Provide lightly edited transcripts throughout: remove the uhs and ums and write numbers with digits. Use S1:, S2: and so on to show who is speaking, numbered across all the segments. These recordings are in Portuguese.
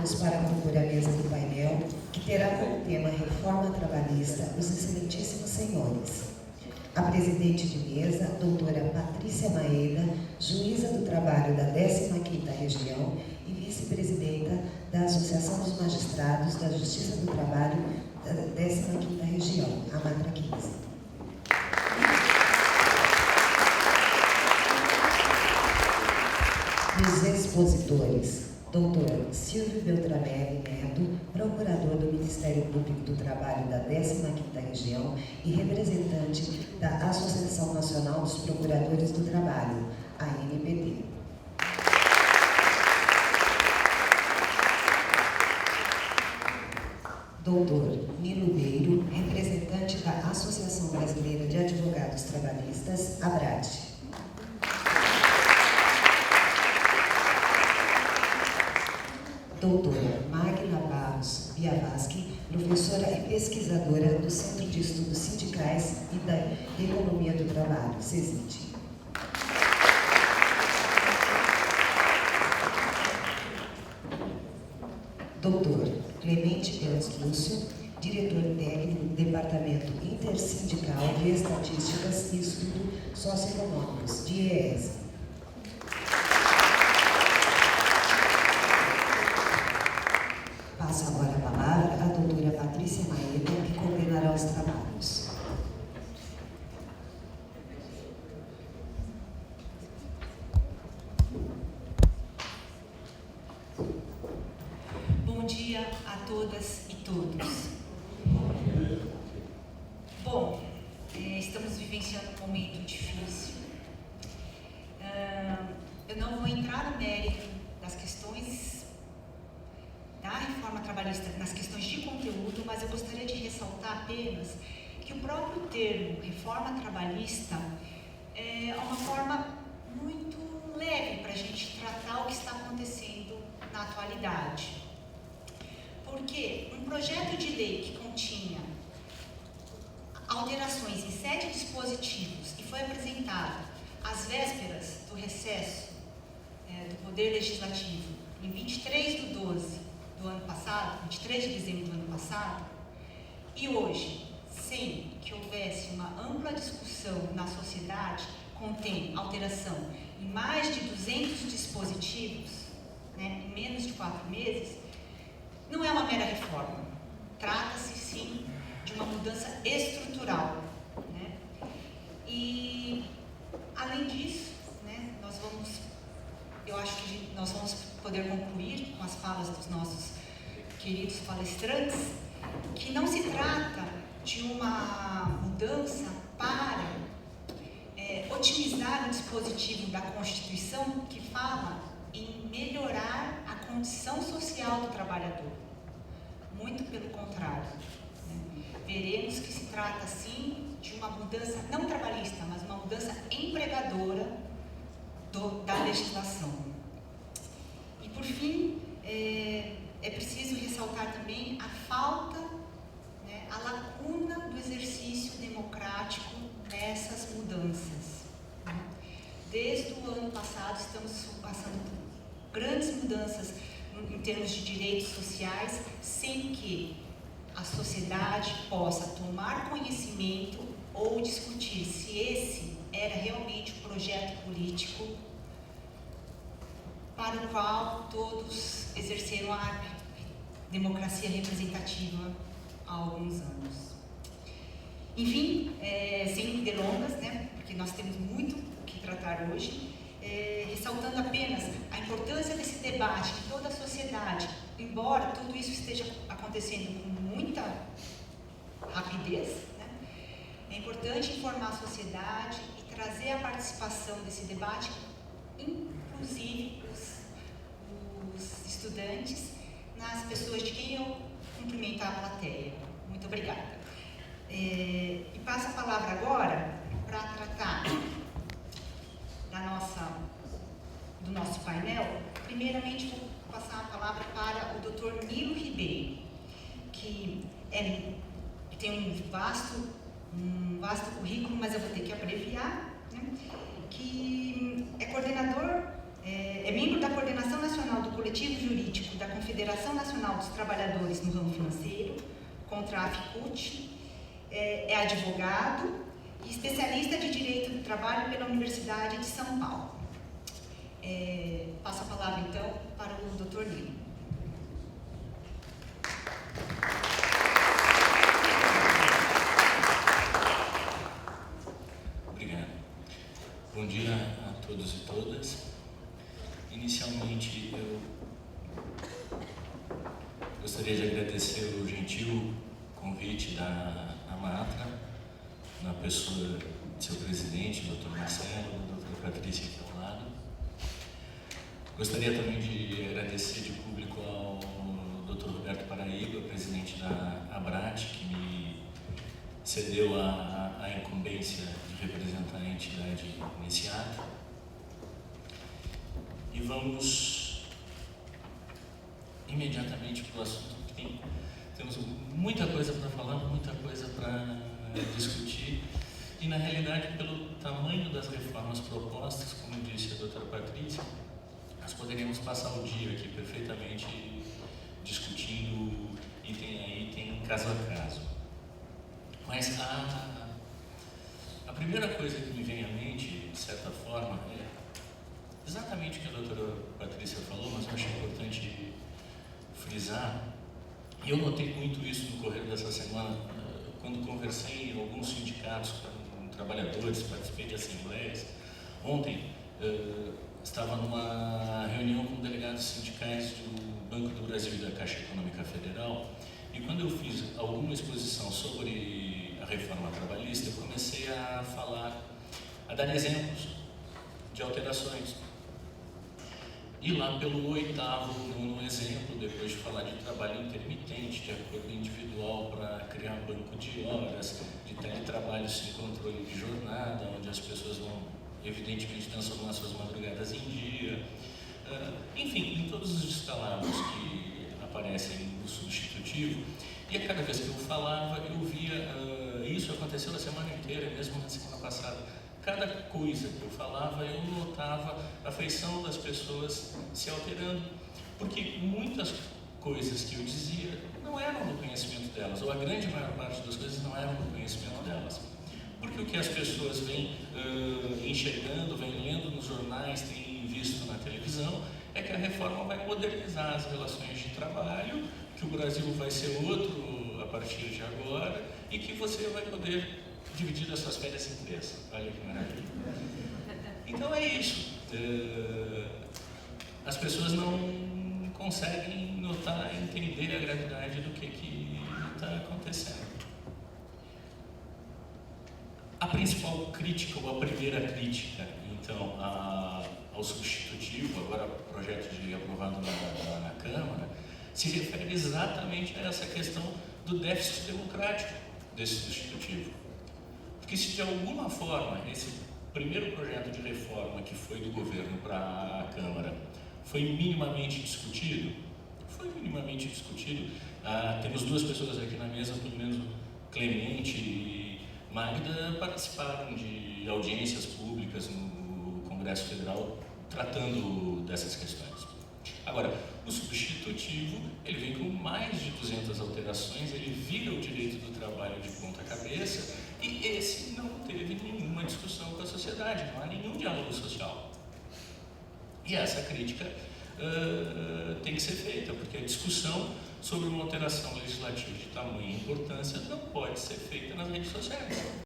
S1: Convidamos para compor a mesa do painel, que terá como tema Reforma Trabalhista, os excelentíssimos senhores. A presidente de mesa, doutora Patrícia Maeda, juíza do trabalho da 15ª Região e vice-presidenta da Associação dos Magistrados da Justiça do Trabalho da 15ª Região, a Matra 15. Os expositores, doutor Silvio Beltramelli Neto, procurador do Ministério Público do Trabalho da 15ª Região e representante da Associação Nacional dos Procuradores do Trabalho, a ANPT. Doutor Nilo Beiro, representante da Associação Brasileira de Advogados Trabalhistas, ABRAD. Doutora Magna Barros Biavaschi, professora e pesquisadora do Centro de Estudos Sindicais e da Economia do Trabalho, CESID. Doutor Clemente Pérez Lúcio, diretor técnico do Departamento Intersindical de Estatísticas e Estudos Socioeconômicos, DIEESE. Passo agora a palavra à doutora Patrícia Maeda, que coordenará os trabalhos.
S2: Bom dia a todas e todos. Bom, estamos vivenciando um momento difícil. Eu não vou entrar no mérito das questões da reforma trabalhista, nas questões de conteúdo, mas eu gostaria de ressaltar apenas que o próprio termo reforma trabalhista é uma forma muito leve para a gente tratar o que está acontecendo na atualidade. Porque um projeto de lei que continha alterações em 7 dispositivos e foi apresentado às vésperas do recesso do Poder Legislativo, em 23/12 do ano passado, 23 de dezembro do ano passado, e hoje, sem que houvesse uma ampla discussão na sociedade, contém alteração em mais de 200 dispositivos, em menos de 4 meses, não é uma mera reforma. Trata-se, sim, de uma mudança estrutural. E, além disso, eu acho que nós vamos poder concluir com as falas dos nossos queridos palestrantes, que não se trata de uma mudança para otimizar o dispositivo da Constituição que fala em melhorar a condição social do trabalhador. Muito pelo contrário. Veremos que se trata, sim, de uma mudança não trabalhista, mas uma mudança empregadora da legislação. E, por fim, é preciso ressaltar também a falta, a lacuna do exercício democrático nessas mudanças. Desde o ano passado, estamos passando por grandes mudanças em termos de direitos sociais, sem que a sociedade possa tomar conhecimento ou discutir se esse era realmente o projeto político para o qual todos exerceram a democracia representativa há alguns anos. Enfim, sem delongas, porque nós temos muito o que tratar hoje, ressaltando apenas a importância desse debate em toda a sociedade, embora tudo isso esteja acontecendo com muita rapidez, é importante informar a sociedade e trazer a participação desse debate, inclusive os estudantes, nas pessoas de quem eu cumprimento a plateia. Muito obrigada. E passo a palavra agora para tratar do nosso painel. Primeiramente, vou passar a palavra para o Dr. Nilo Ribeiro, que tem um vasto currículo, mas eu vou ter que abreviar, que é coordenador É membro da Coordenação Nacional do Coletivo Jurídico da Confederação Nacional dos Trabalhadores no Ramo Financeiro, Contraficut, é advogado e especialista de Direito do Trabalho pela Universidade de São Paulo. Passo a palavra, então, para o Dr. Lino.
S3: Obrigado. Bom dia a todos e todas. Inicialmente, eu gostaria de agradecer o gentil convite da AMATRA, na pessoa de seu presidente, Dr. Marcelo, Dr. Patrícia aqui ao lado. Gostaria também de agradecer de público ao Dr. Roberto Paraíba, presidente da ABRAT, que me cedeu a incumbência de representar a entidade nesse ato. E vamos imediatamente para o assunto, porque temos muita coisa para falar, muita coisa para discutir, e na realidade, pelo tamanho das reformas propostas, como disse a doutora Patrícia, nós poderíamos passar o dia aqui perfeitamente discutindo item a item, caso a caso. Mas a primeira coisa que me vem à mente, de certa forma, é exatamente o que a doutora Patrícia falou, mas eu achei importante frisar, e eu notei muito isso no correr dessa semana, quando conversei em alguns sindicatos com trabalhadores, participei de assembleias. Ontem estava numa reunião com delegados sindicais do Banco do Brasil e da Caixa Econômica Federal, e quando eu fiz alguma exposição sobre a reforma trabalhista, eu comecei a falar, a dar exemplos de alterações. E lá pelo oitavo, nono exemplo, depois de falar de trabalho intermitente, de acordo individual para criar banco de horas, de teletrabalho sem controle de jornada, onde as pessoas vão, evidentemente, transformar suas madrugadas em dia. Enfim, em todos os descalabros que aparecem no substitutivo. E a cada vez que eu falava, eu via, isso aconteceu a semana inteira, mesmo na semana passada. Cada coisa que eu falava, eu notava a feição das pessoas se alterando, porque muitas coisas que eu dizia não eram do conhecimento delas, ou a grande maior parte das coisas não eram do conhecimento delas. Porque o que as pessoas vêm enxergando, vêm lendo nos jornais, têm visto na televisão, é que a reforma vai modernizar as relações de trabalho, que o Brasil vai ser outro a partir de agora, e que você vai poder dividir as suas férias em 3. Olha que maravilha. Então é isso. As pessoas não conseguem notar, entender a gravidade do que está acontecendo. A principal crítica, ou a primeira crítica, então, ao substitutivo, agora projeto de aprovado na Câmara, se refere exatamente a essa questão do déficit democrático desse substitutivo. Porque se de alguma forma esse primeiro projeto de reforma que foi do governo para a Câmara foi minimamente discutido, temos duas pessoas aqui na mesa, pelo menos Clemente e Magda, participaram de audiências públicas no Congresso Federal tratando dessas questões. Agora, o substitutivo, ele vem com mais de 200 alterações, ele vira o direito do trabalho de ponta cabeça, e esse não teve nenhuma discussão com a sociedade, não há nenhum diálogo social. E essa crítica tem que ser feita, porque a discussão sobre uma alteração legislativa de tamanha importância não pode ser feita nas redes sociais.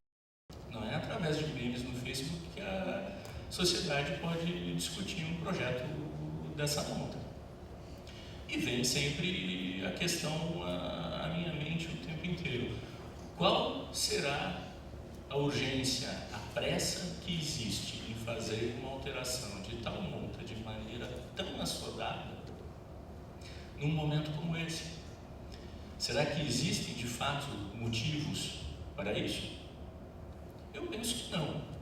S3: Não é através de memes no Facebook que a sociedade pode discutir um projeto dessa monta. E vem sempre a questão à minha mente o tempo inteiro. Qual será a urgência, a pressa que existe em fazer uma alteração de tal monta, de maneira tão assodada, num momento como esse? Será que existem, de fato, motivos para isso? Eu penso que não.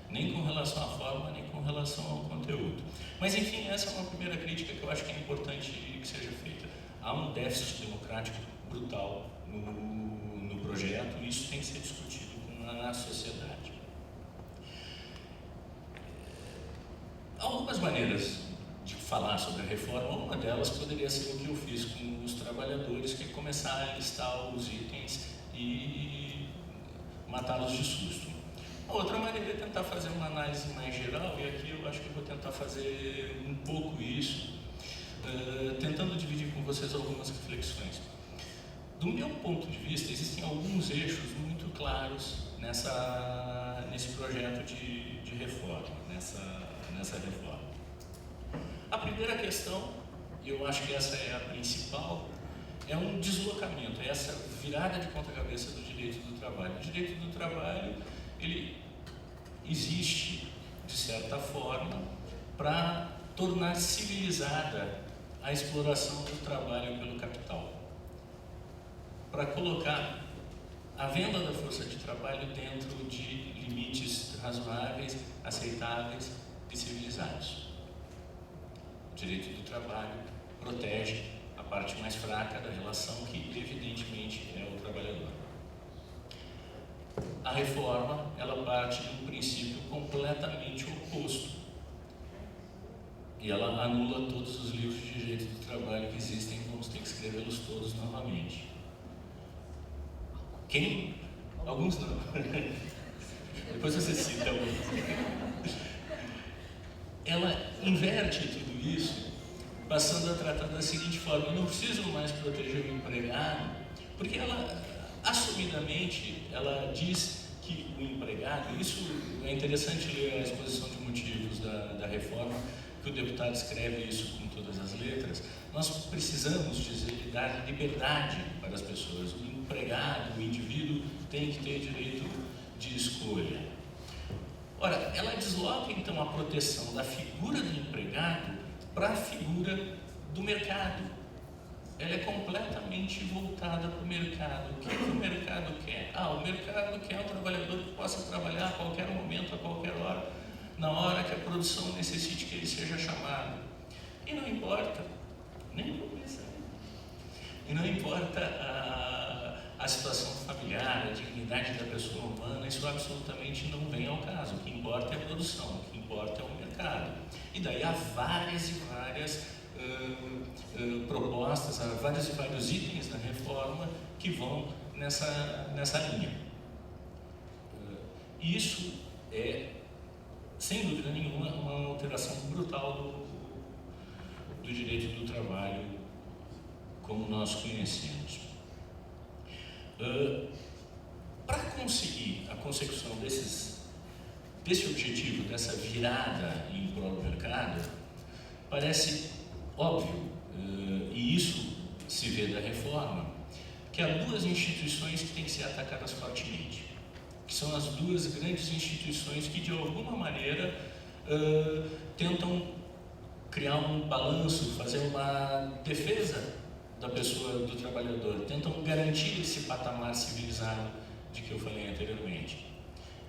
S3: Nem com relação à forma, nem com relação ao conteúdo. Mas, enfim, essa é uma primeira crítica que eu acho que é importante que seja feita. Há um déficit democrático brutal no projeto, e isso tem que ser discutido na sociedade. algumas maneiras de falar sobre a reforma. Uma delas poderia ser o que eu fiz com os trabalhadores, que é começar a listar os itens e matá-los de susto. A outra maneira é tentar fazer uma análise mais geral, e aqui eu acho que eu vou tentar fazer um pouco isso, tentando dividir com vocês algumas reflexões. Do meu ponto de vista, existem alguns eixos muito claros nesse projeto de reforma, nessa reforma. A primeira questão, e eu acho que essa é a principal, é um deslocamento, é essa virada de ponta-cabeça do direito do trabalho. O direito do trabalho, ele existe, de certa forma, para tornar civilizada a exploração do trabalho pelo capital, para colocar a venda da força de trabalho dentro de limites razoáveis, aceitáveis e civilizados. O direito do trabalho protege a parte mais fraca da relação, que evidentemente é o trabalhador. A reforma, ela parte de um princípio completamente oposto, e ela anula todos os livros de direito do trabalho que existem, vamos ter que escrevê-los todos novamente. Quem? Alguns não. Depois você cita alguns. Ela inverte tudo isso, passando a tratar da seguinte forma: eu não preciso mais proteger o empregado, porque ela, assumidamente, ela diz que o empregado, isso é interessante ler a exposição de motivos da reforma, que o deputado escreve isso com todas as letras. Nós precisamos dizer, dar liberdade para as pessoas. O empregado, o indivíduo, tem que ter direito de escolha. Ora, ela desloca então a proteção da figura do empregado para a figura do mercado. Ela é completamente voltada para o mercado. O que o mercado quer? O mercado quer um trabalhador que possa trabalhar a qualquer momento, a qualquer hora, na hora que a produção necessite que ele seja chamado. E não importa, nem começa. E não importa a situação familiar, a dignidade da pessoa humana, isso absolutamente não vem ao caso. O que importa é a produção, o que importa é o mercado. E daí há várias e várias propostas, há vários e vários itens na reforma que vão nessa linha. Isso é, sem dúvida nenhuma, uma alteração brutal do direito do trabalho como nós conhecemos. Para conseguir a consecução desse objetivo, dessa virada em prol do mercado, parece óbvio, e isso se vê da reforma, que há duas instituições que têm que ser atacadas fortemente, que são as duas grandes instituições que, de alguma maneira, tentam criar um balanço, fazer uma defesa da pessoa, do trabalhador, tentam garantir esse patamar civilizado de que eu falei anteriormente.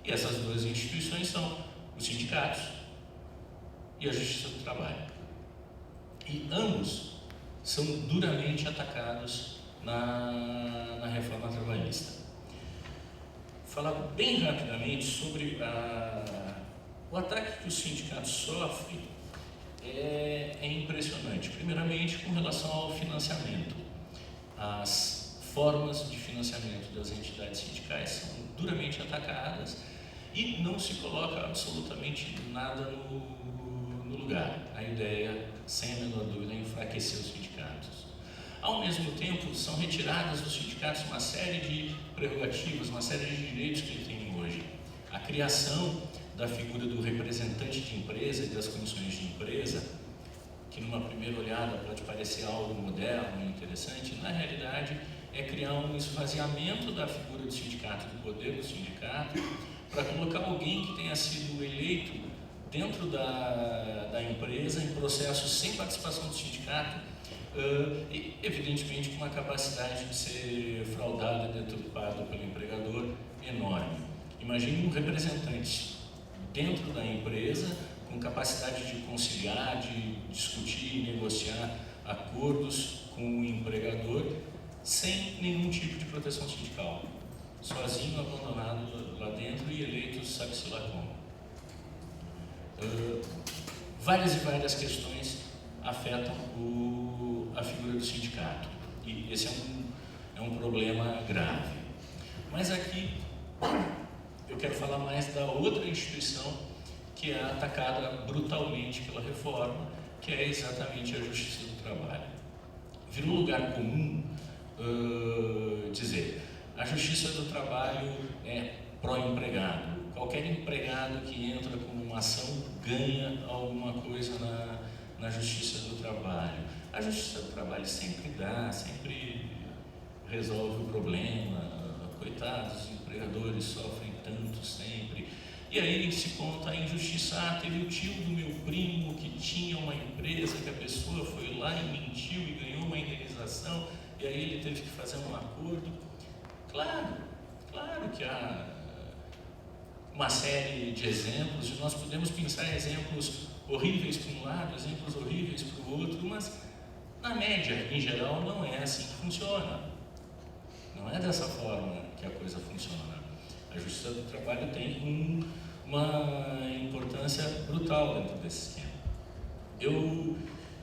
S3: E essas duas instituições são os sindicatos e a Justiça do Trabalho. E ambos são duramente atacados na reforma trabalhista. Falar bem rapidamente sobre o ataque que os sindicatos sofrem é impressionante. Primeiramente, com relação ao financiamento. As formas de financiamento das entidades sindicais são duramente atacadas e não se coloca absolutamente nada no lugar. A ideia, sem a menor dúvida, é enfraquecer os sindicatos. Ao mesmo tempo, são retiradas dos sindicatos uma série de prerrogativas, uma série de direitos que eles têm hoje. A criação da figura do representante de empresa e das comissões de empresa, que numa primeira olhada pode parecer algo moderno e interessante, na realidade é criar um esvaziamento da figura do sindicato, do poder do sindicato, para colocar alguém que tenha sido eleito dentro da empresa em processos sem participação do sindicato, e evidentemente com uma capacidade de ser fraudado e deturpado pelo empregador enorme. Imagine um representante dentro da empresa, com capacidade de conciliar, de discutir e negociar acordos com o empregador, sem nenhum tipo de proteção sindical, sozinho, abandonado lá dentro e eleito sabe-se lá como. várias e várias questões afetam a figura do sindicato. E esse é um problema grave. Mas aqui eu quero falar mais da outra instituição que é atacada brutalmente pela reforma, que é exatamente a Justiça do Trabalho. Virou lugar comum dizer: a Justiça do Trabalho é pró-empregado. Qualquer empregado que entra com uma ação ganha alguma coisa na Justiça do Trabalho. A Justiça do Trabalho sempre dá, sempre resolve o problema. Coitados, os empregadores sofrem tanto sempre. E aí se conta a injustiça. Teve o tio do meu primo que tinha uma empresa, que a pessoa foi lá e mentiu e ganhou uma indenização, e aí ele teve que fazer um acordo. Claro que há uma série de exemplos, e nós podemos pensar exemplos horríveis para um lado, exemplos horríveis para o outro, mas na média, em geral, não é assim que funciona. Não é dessa forma que a coisa funciona. A Justiça do Trabalho tem uma importância brutal dentro desse esquema. Eu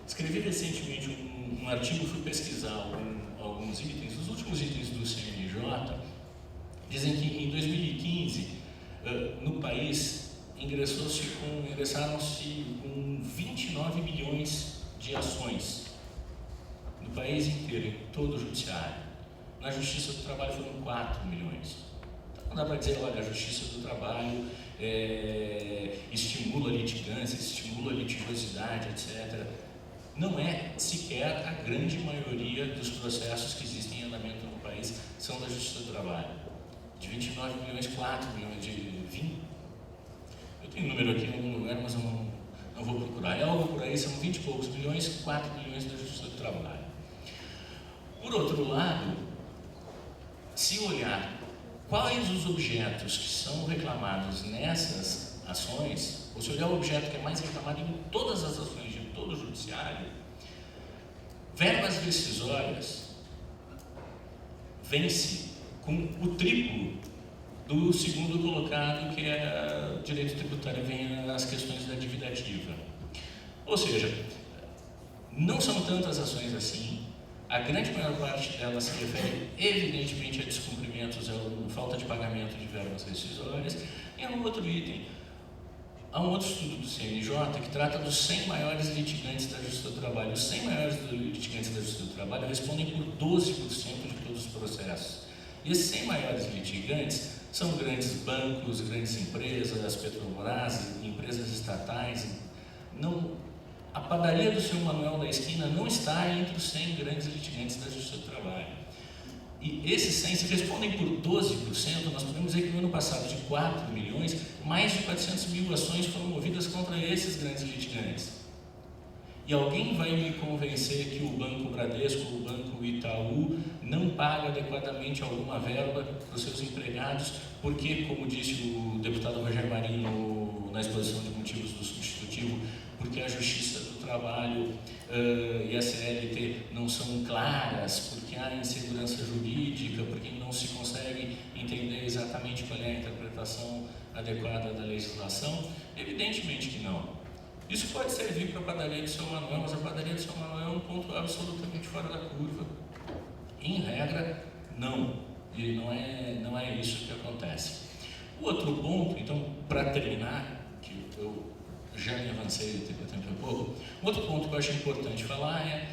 S3: escrevi recentemente um artigo, fui pesquisar alguns itens. Os últimos itens do CNJ dizem que em 2015, no país, ingressaram-se com 29 milhões de ações no país inteiro, em todo o judiciário. Na Justiça do Trabalho foram 4 milhões. Então não dá para dizer, olha, a Justiça do Trabalho estimula a litigância, estimula a litigiosidade, etc. Não é sequer a grande maioria dos processos que existem em andamento no país são da Justiça do Trabalho. De 29 milhões, 4 milhões, de 20. Eu tenho um número aqui em algum lugar, mas eu não vou procurar. É algo por aí, são 20 e poucos milhões, 4 milhões da Justiça do Trabalho. Por outro lado, se olhar quais os objetos que são reclamados nessas ações, ou se olhar o objeto que é mais reclamado em todas as ações de todo o judiciário, verbas rescisórias vence com o triplo do segundo colocado, que é o direito tributário, vem as questões da dívida ativa. Ou seja, não são tantas ações assim. A grande maior parte delas se refere evidentemente a descumprimentos, a falta de pagamento de verbas rescisórias. E há um outro item, há um outro estudo do CNJ que trata dos 100 maiores litigantes da Justiça do Trabalho. Os 100 maiores litigantes da Justiça do Trabalho respondem por 12% de todos os processos. E esses 100 maiores litigantes são grandes bancos, grandes empresas, Petrobras, empresas estatais. A padaria do seu Manuel da esquina não está entre os 100 grandes litigantes da Justiça do Trabalho. E esses 100, se respondem por 12%, nós podemos dizer que no ano passado, de 4 milhões, mais de 400 mil ações foram movidas contra esses grandes litigantes. E alguém vai me convencer que o Banco Bradesco, o Banco Itaú, não paga adequadamente alguma verba para os seus empregados, porque, como disse o deputado Rogério Marinho na exposição de motivos do substitutivo, porque a Justiça do Trabalho e a CLT não são claras, porque há insegurança jurídica, porque não se consegue entender exatamente qual é a interpretação adequada da legislação? Evidentemente que não. Isso pode servir para a padaria do seu Manuel, mas a padaria do seu Manuel é um ponto absolutamente fora da curva. Em regra, não. E não é isso que acontece. O outro ponto, então, para terminar, que eu já me avancei o tempo é pouco, outro ponto que eu acho importante falar é,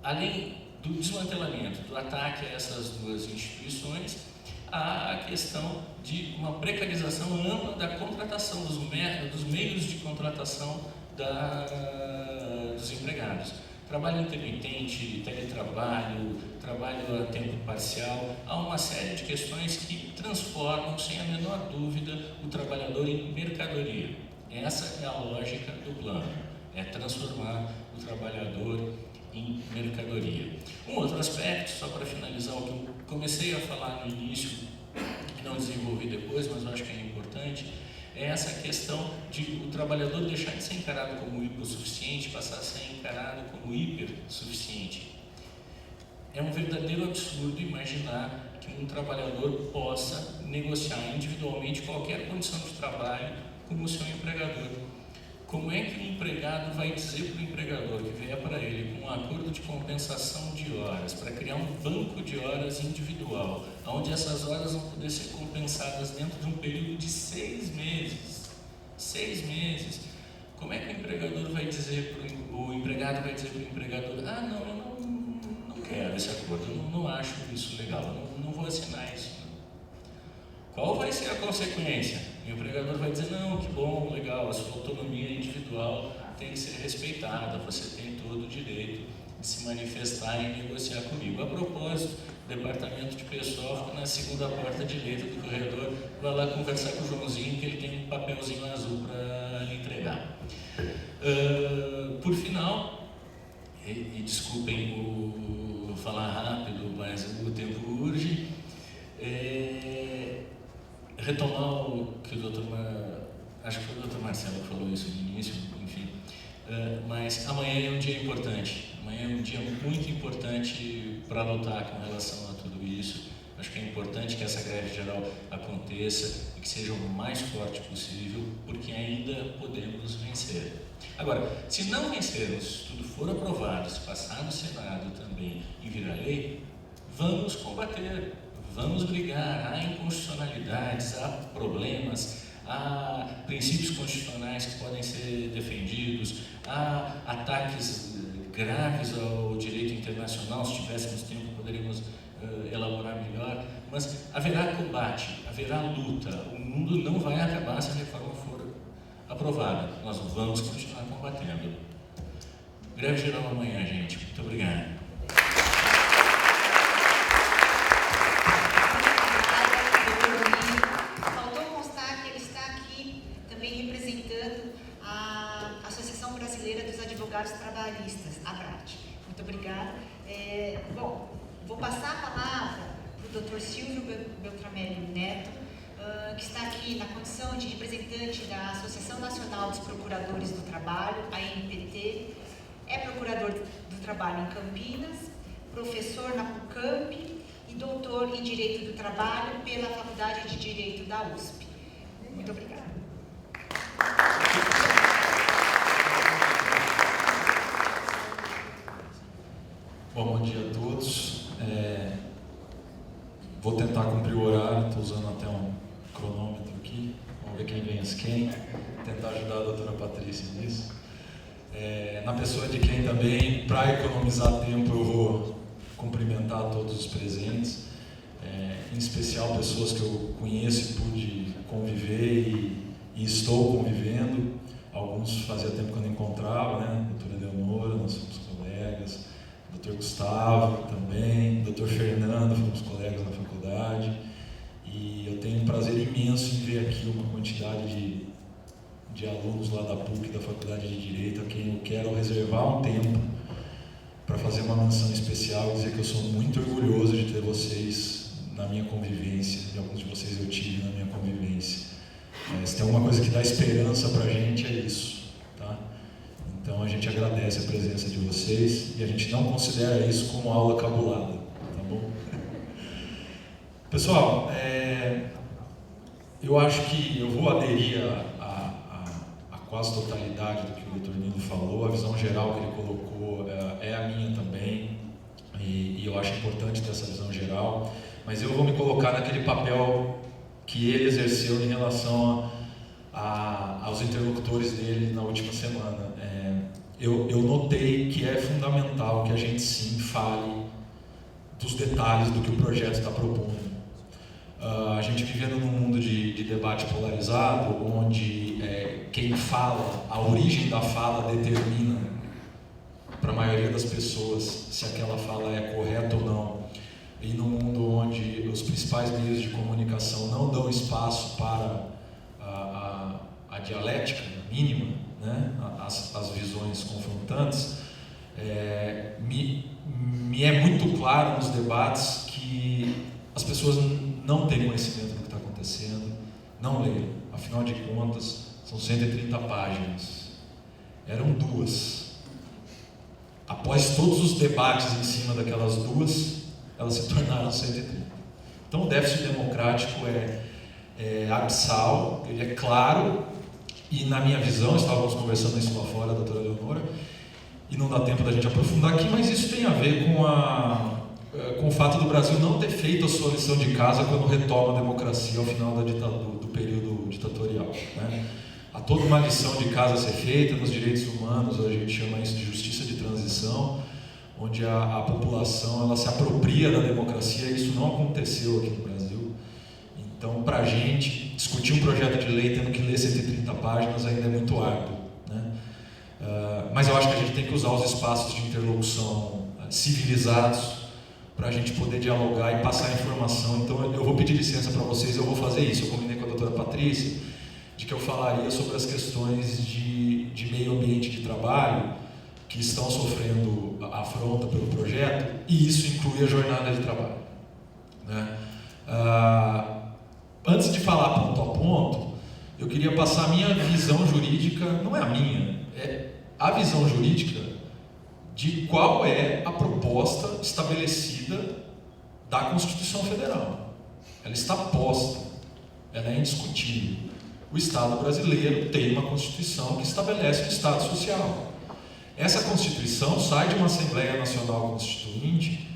S3: além do desmantelamento, do ataque a essas duas instituições, há a questão de uma precarização ampla da contratação, dos meios de contratação dos empregados. Trabalho intermitente, teletrabalho, trabalho a tempo parcial, há uma série de questões que transformam, sem a menor dúvida, o trabalhador em mercadoria. Essa é a lógica do plano, é transformar o trabalhador em mercadoria. Um outro aspecto, só para finalizar o que eu comecei a falar no início e não desenvolvi depois, mas eu acho que é importante, é essa questão de o trabalhador deixar de ser encarado como hipossuficiente, passar a ser encarado como hipersuficiente. É um verdadeiro absurdo imaginar que um trabalhador possa negociar individualmente qualquer condição de trabalho como o seu empregador. Como é que o empregado vai dizer para o empregador que vier para ele com um acordo de compensação de horas, para criar um banco de horas individual, onde essas horas vão poder ser compensadas dentro de um período de 6 meses? 6 meses. Como é que o empregador vai dizer o empregado vai dizer para o empregador: ah, não, eu não quero esse acordo, eu não acho isso legal, eu não vou assinar isso. Qual vai ser a consequência? O empregador vai dizer: não, que bom, legal, a sua autonomia individual tem que ser respeitada, você tem todo o direito de se manifestar e negociar comigo. A propósito, o departamento de pessoal fica na segunda porta direita do corredor, vai lá conversar com o Joãozinho, que ele tem um papelzinho azul para lhe entregar. Por final, e desculpem o falar rápido, mas o tempo urge, retomar o que o acho que foi o Dr. Marcelo que falou isso no início, enfim, mas amanhã é um dia importante, amanhã é um dia muito importante para lutar com relação a tudo isso. Acho que é importante que essa greve geral aconteça e que seja o mais forte possível, porque ainda podemos vencer. Agora, se não vencermos, se tudo for aprovado, se passar no Senado também e virar lei, vamos combater. Vamos brigar. Há inconstitucionalidades, há problemas, há princípios constitucionais que podem ser defendidos, há ataques graves ao direito internacional. Se tivéssemos tempo, poderíamos elaborar melhor, mas haverá combate, haverá luta. O mundo não vai acabar se a reforma for aprovada. Nós vamos continuar combatendo. Greve geral amanhã, gente. Muito obrigado.
S2: Trabalhistas, ABRAT. Muito obrigada. Bom, vou passar a palavra para o Dr. Silvio Beltramelli Neto, que está aqui na condição de representante da Associação Nacional dos Procuradores do Trabalho, a ANPT, é procurador do trabalho em Campinas, professor na PUCamp e doutor em Direito do Trabalho pela Faculdade de Direito da USP. Muito obrigada.
S4: Bom dia a todos. Vou tentar cumprir o horário, estou usando até um cronômetro aqui. Vamos ver quem vence quem. Tentar ajudar a doutora Patrícia nisso. Na pessoa de quem também, para economizar tempo, eu vou cumprimentar todos os presentes, em especial pessoas que eu conheço e pude conviver e estou convivendo. Alguns fazia tempo que eu não encontrava, né? Doutora Leonora, nós somos colegas. Dr. Gustavo também, Dr. Fernando, fomos colegas na faculdade, e eu tenho um prazer imenso em ver aqui uma quantidade de alunos lá da PUC, da Faculdade de Direito, a quem eu quero reservar um tempo para fazer uma menção especial e dizer que eu sou muito orgulhoso de ter vocês na minha convivência, e alguns de vocês eu tive na minha convivência. Se tem alguma coisa que dá esperança para a gente, é isso, tá? Então a gente agradece a presença de vocês e a gente não considera isso como aula cabulada, tá bom? Pessoal, eu acho que eu vou aderir a quase totalidade do que o Dr. Nilo falou. A visão geral que ele colocou é a minha também, e eu acho importante ter essa visão geral, mas eu vou me colocar naquele papel que ele exerceu em relação aos interlocutores dele na última semana. Eu notei que é fundamental que a gente sim fale dos detalhes do que o projeto está propondo. A gente vivendo num mundo de debate polarizado, onde quem fala, a origem da fala determina para a maioria das pessoas se aquela fala é correta ou não, e num mundo onde os principais meios de comunicação não dão espaço para a dialética mínima, né? As visões confrontantes, me é muito claro nos debates que as pessoas não têm conhecimento do que está acontecendo, não leem. Afinal de contas, são 130 páginas. Eram 2. Após todos os debates em cima daquelas 2, elas se tornaram 130. Então o déficit democrático é abissal, ele é claro, E na minha visão, estávamos conversando isso lá fora, a doutora Leonora, e não dá tempo da gente aprofundar aqui, mas isso tem a ver com o fato do Brasil não ter feito a sua lição de casa quando retoma a democracia ao final do período ditatorial, né? Há toda uma lição de casa a ser feita nos direitos humanos, a gente chama isso de justiça de transição, onde a população ela se apropria da democracia, e isso não aconteceu aqui no Brasil. Então, para a gente, discutir um projeto de lei tendo que ler 130 páginas ainda é muito árduo, né? Mas eu acho que a gente tem que usar os espaços de interlocução civilizados para a gente poder dialogar e passar informação. Então, eu vou pedir licença para vocês, eu vou fazer isso. Eu combinei com a doutora Patrícia de que eu falaria sobre as questões de meio ambiente de trabalho que estão sofrendo afronta pelo projeto, e isso inclui a jornada de trabalho, né? Antes de falar ponto a ponto, eu queria passar a minha visão jurídica, não é a minha, é a visão jurídica de qual é a proposta estabelecida da Constituição Federal. Ela está posta, ela é indiscutível. O Estado brasileiro tem uma Constituição que estabelece o Estado Social. Essa Constituição sai de uma Assembleia Nacional Constituinte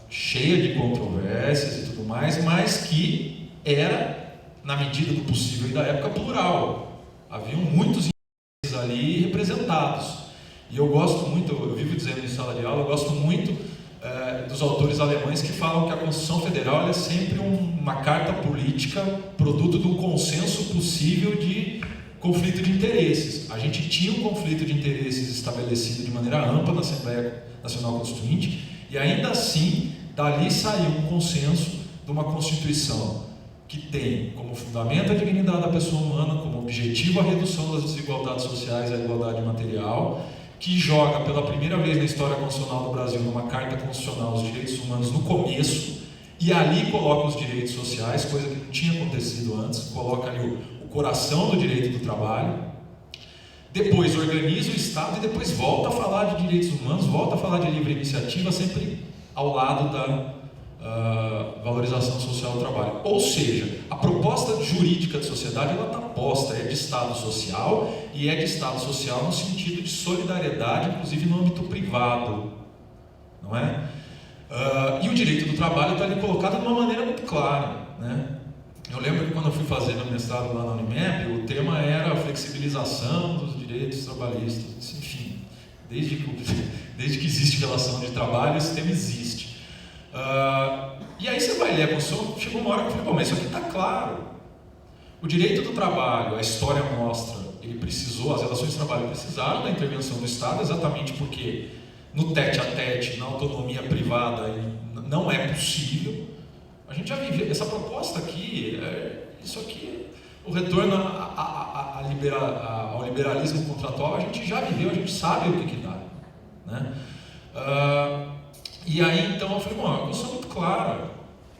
S4: cheia de controvérsias e tudo mais, mas que era, na medida do possível e da época, plural. Haviam muitos interesses ali representados. E eu gosto muito, eu vivo dizendo em sala de aula, eu gosto muito dos autores alemães que falam que a Constituição Federal é sempre uma carta política, produto de um consenso possível de conflito de interesses. A gente tinha um conflito de interesses estabelecido de maneira ampla na Assembleia Nacional Constituinte, e ainda assim, dali saiu um consenso de uma Constituição que tem como fundamento a dignidade da pessoa humana, como objetivo a redução das desigualdades sociais e a igualdade material, que joga pela primeira vez na história constitucional do Brasil numa Carta Constitucional os direitos humanos no começo, e ali coloca os direitos sociais, coisa que não tinha acontecido antes, coloca ali o coração do direito do trabalho, depois organiza o Estado e depois volta a falar de direitos humanos, volta a falar de livre iniciativa, sempre ao lado da valorização social do trabalho. Ou seja, a proposta jurídica de sociedade ela está posta, é de Estado social, e é de Estado social no sentido de solidariedade, inclusive no âmbito privado, não é? E o direito do trabalho está ali colocado de uma maneira muito clara, né? Eu lembro que quando eu fui fazer meu mestrado lá na Unimep, o tema era a flexibilização dos direitos trabalhistas. Enfim, desde que existe relação de trabalho, esse tema existe. E aí você vai ler a Constituição, chegou uma hora que eu falei, bom, mas isso aqui está claro. O direito do trabalho, a história mostra, as relações de trabalho precisaram da intervenção do Estado, exatamente porque no tete-a-tete, na autonomia privada, não é possível. A gente já viveu essa proposta aqui, isso aqui, o retorno ao liberalismo contratual, a gente já viveu, a gente sabe o que dá, né? E aí então eu falei, bom, a Constituição é muito clara,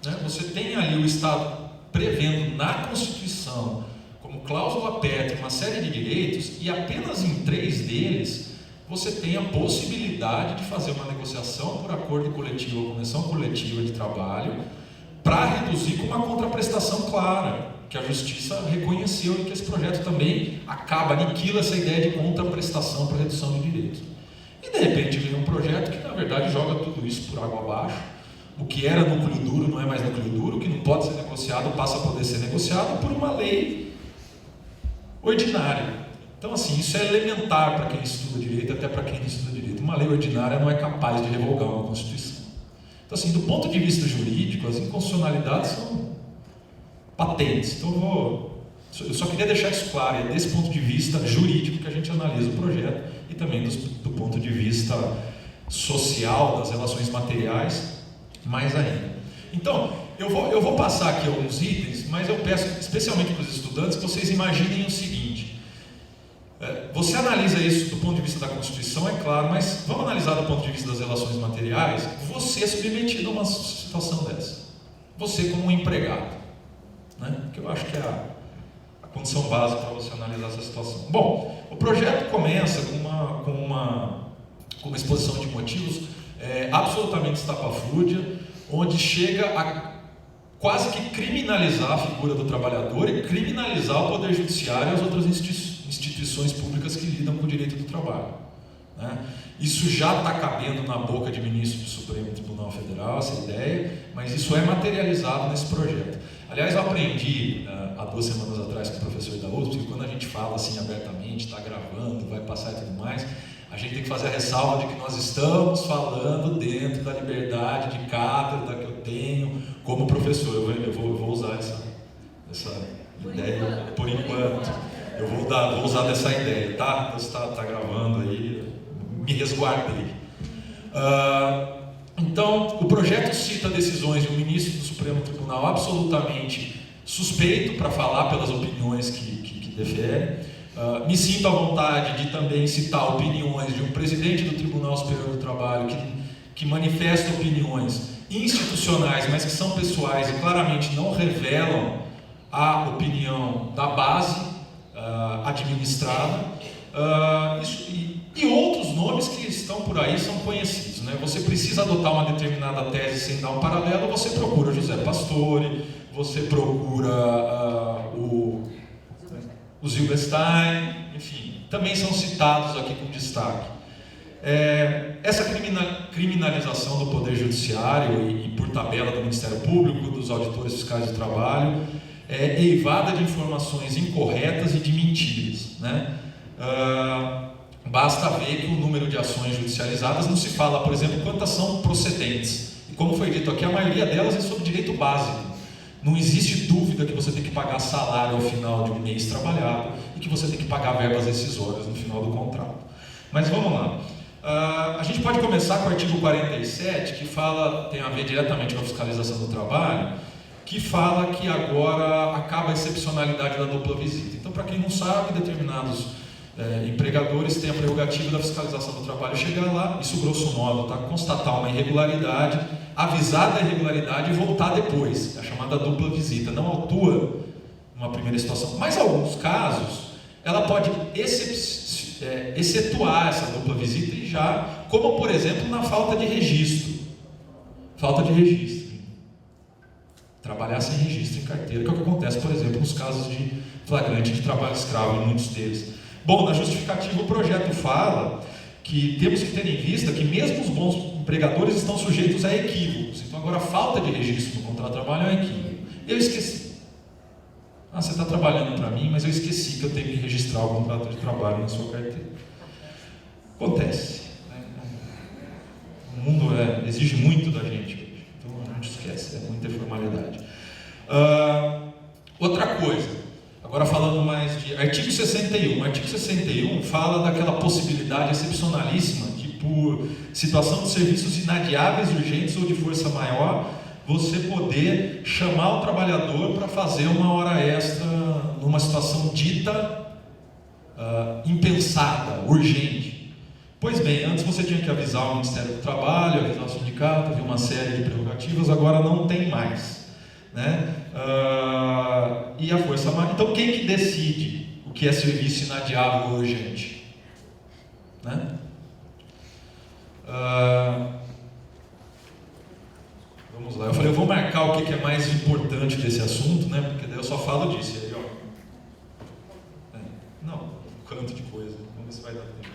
S4: né? Você tem ali o Estado prevendo na Constituição, como cláusula pétrea, uma série de direitos, e apenas em 3 deles você tem a possibilidade de fazer uma negociação por acordo coletivo ou convenção coletiva de trabalho, para reduzir com uma contraprestação clara, que a Justiça reconheceu e que esse projeto também aniquila essa ideia de contraprestação para redução de direitos. E de repente vem um projeto que na verdade joga tudo isso por água abaixo. O que era núcleo duro não é mais núcleo duro, o que não pode ser negociado passa a poder ser negociado por uma lei ordinária. Então assim, isso é elementar para quem estuda direito, até para quem não estuda direito. Uma lei ordinária não é capaz de revogar uma Constituição. Então, assim, do ponto de vista jurídico, as inconstitucionalidades são patentes. Então, eu só queria deixar isso claro. É desse ponto de vista jurídico que a gente analisa o projeto e também do ponto de vista social, das relações materiais, mais ainda. Então, eu vou passar aqui alguns itens, mas eu peço, especialmente para os estudantes, que vocês imaginem o seguinte. Você analisa isso do ponto de vista da Constituição, é claro, mas vamos analisar do ponto de vista das relações materiais. Você é submetido a uma situação dessa. Você como um empregado, né? Que eu acho que é a condição básica para você analisar essa situação. Bom, o projeto começa com uma exposição de motivos absolutamente estapafúrdia, onde chega quase que criminalizar a figura do trabalhador e criminalizar o Poder Judiciário e as outras instituições públicas que lidam com o direito do trabalho, né? Isso já está cabendo na boca de ministro do Supremo Tribunal Federal, essa ideia, mas isso é materializado nesse projeto. Aliás, eu aprendi há 2 semanas atrás com o professor da USP, que quando a gente fala assim abertamente, está gravando, vai passar e tudo mais, a gente tem que fazer a ressalva de que nós estamos falando dentro da liberdade de cátedra que eu tenho como professor. Eu vou usar essa ideia por enquanto. Eu vou usar dessa ideia, tá? Você está gravando aí, me resguardei. Então, o projeto cita decisões de um ministro do Supremo Tribunal absolutamente suspeito para falar pelas opiniões que defere. Me sinto à vontade de também citar opiniões de um presidente do Tribunal Superior do Trabalho que manifesta opiniões institucionais, mas que são pessoais e claramente não revelam a opinião da base administrada. E outros nomes que estão por aí são conhecidos, né? Você precisa adotar uma determinada tese sem dar um paralelo, você procura José Pastore, você procura o Zilberstein, enfim, também são citados aqui com destaque. Essa criminalização do Poder Judiciário e por tabela do Ministério Público, dos auditores fiscais do trabalho, é eivada de informações incorretas e de mentiras, né? Basta ver que o número de ações judicializadas não se fala, por exemplo, quantas são procedentes. E como foi dito aqui, a maioria delas é sobre direito básico. Não existe dúvida que você tem que pagar salário ao final de um mês trabalhado e que você tem que pagar verbas rescisórias no final do contrato. Mas vamos lá. A gente pode começar com o artigo 47, que tem a ver diretamente com a fiscalização do trabalho, que fala que agora acaba a excepcionalidade da dupla visita. Então, para quem não sabe, determinados empregadores têm a prerrogativa da fiscalização do trabalho chegar lá, isso grosso modo, tá? Constatar uma irregularidade, avisar da irregularidade e voltar depois, a chamada dupla visita. Não autua uma primeira situação, mas em alguns casos ela pode excetuar essa dupla visita e já, como por exemplo na falta de registro. Trabalhar sem registro em carteira, que é o que acontece, por exemplo, nos casos de flagrante de trabalho escravo, em muitos deles. Bom, na justificativa o projeto fala que temos que ter em vista que mesmo os bons empregadores estão sujeitos a equívocos. Então agora a falta de registro no contrato de trabalho é um equívoco. Eu esqueci. Você está trabalhando para mim, mas eu esqueci que eu tenho que registrar o contrato de trabalho na sua carteira. Acontece, né? O mundo exige muito da gente hoje, então a gente esquece, é muita formalidade. Outra coisa, agora falando mais de artigo 61. O artigo 61 fala daquela possibilidade excepcionalíssima que por situação de serviços inadiáveis, urgentes ou de força maior, você poder chamar o trabalhador para fazer uma hora extra numa situação dita impensada, urgente. Pois bem, antes você tinha que avisar o Ministério do Trabalho, avisar o sindicato, havia uma série de prerrogativas, agora não tem mais, né? E a força maior. Então quem que decide o que é serviço inadiável ou urgente? Né? Vamos lá, eu falei, eu vou marcar o que é mais importante desse assunto, né? Porque daí eu só falo disso. Aí, ó. Não, um canto de coisa, vamos ver se vai dar tempo.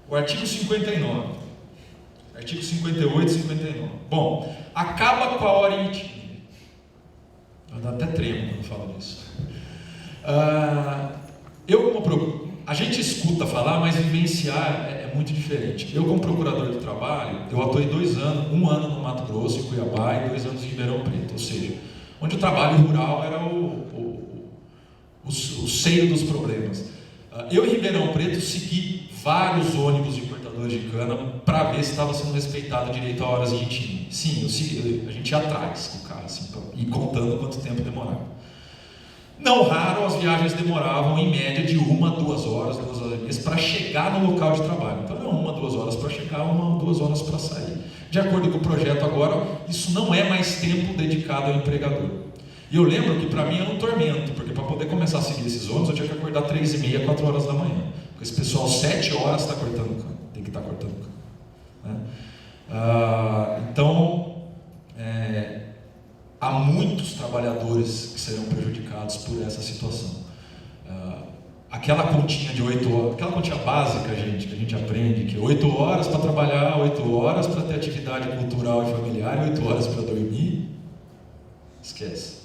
S4: O artigo 59, artigo 58 e 59. Bom, acaba com a hora em dia. Dá até tremo quando falo disso. A gente escuta falar, mas vivenciar é muito diferente. Eu, como procurador do trabalho, eu atuei 2 anos, 1 ano no Mato Grosso, em Cuiabá, e 2 anos em Ribeirão Preto, ou seja, onde o trabalho rural era o seio dos problemas. Eu, em Ribeirão Preto, segui vários ônibus de cortadores de cana para ver se estava sendo respeitado o direito a horas de time. Sim, eu segui, a gente ia atrás com o cara, assim, e contando quanto tempo demorava. Não raro, as viagens demoravam em média de 1 a 2 horas, 2 horas e meia, para chegar no local de trabalho. Então, não 1 a 2 horas para chegar, 1 a 2 horas para sair. De acordo com o projeto agora, isso não é mais tempo dedicado ao empregador. E eu lembro que para mim era um tormento, porque para poder começar a seguir esses ônibus eu tinha que acordar 3h30, 4 horas da manhã. Porque esse pessoal 7 horas está cortando cano, tem que estar cortando cano, né? Então, há muitos trabalhadores que serão prejudicados por essa situação. Aquela continha de 8 horas, aquela continha básica, gente, que a gente aprende, que 8 horas para trabalhar, 8 horas para ter atividade cultural e familiar, e 8 horas para dormir, esquece.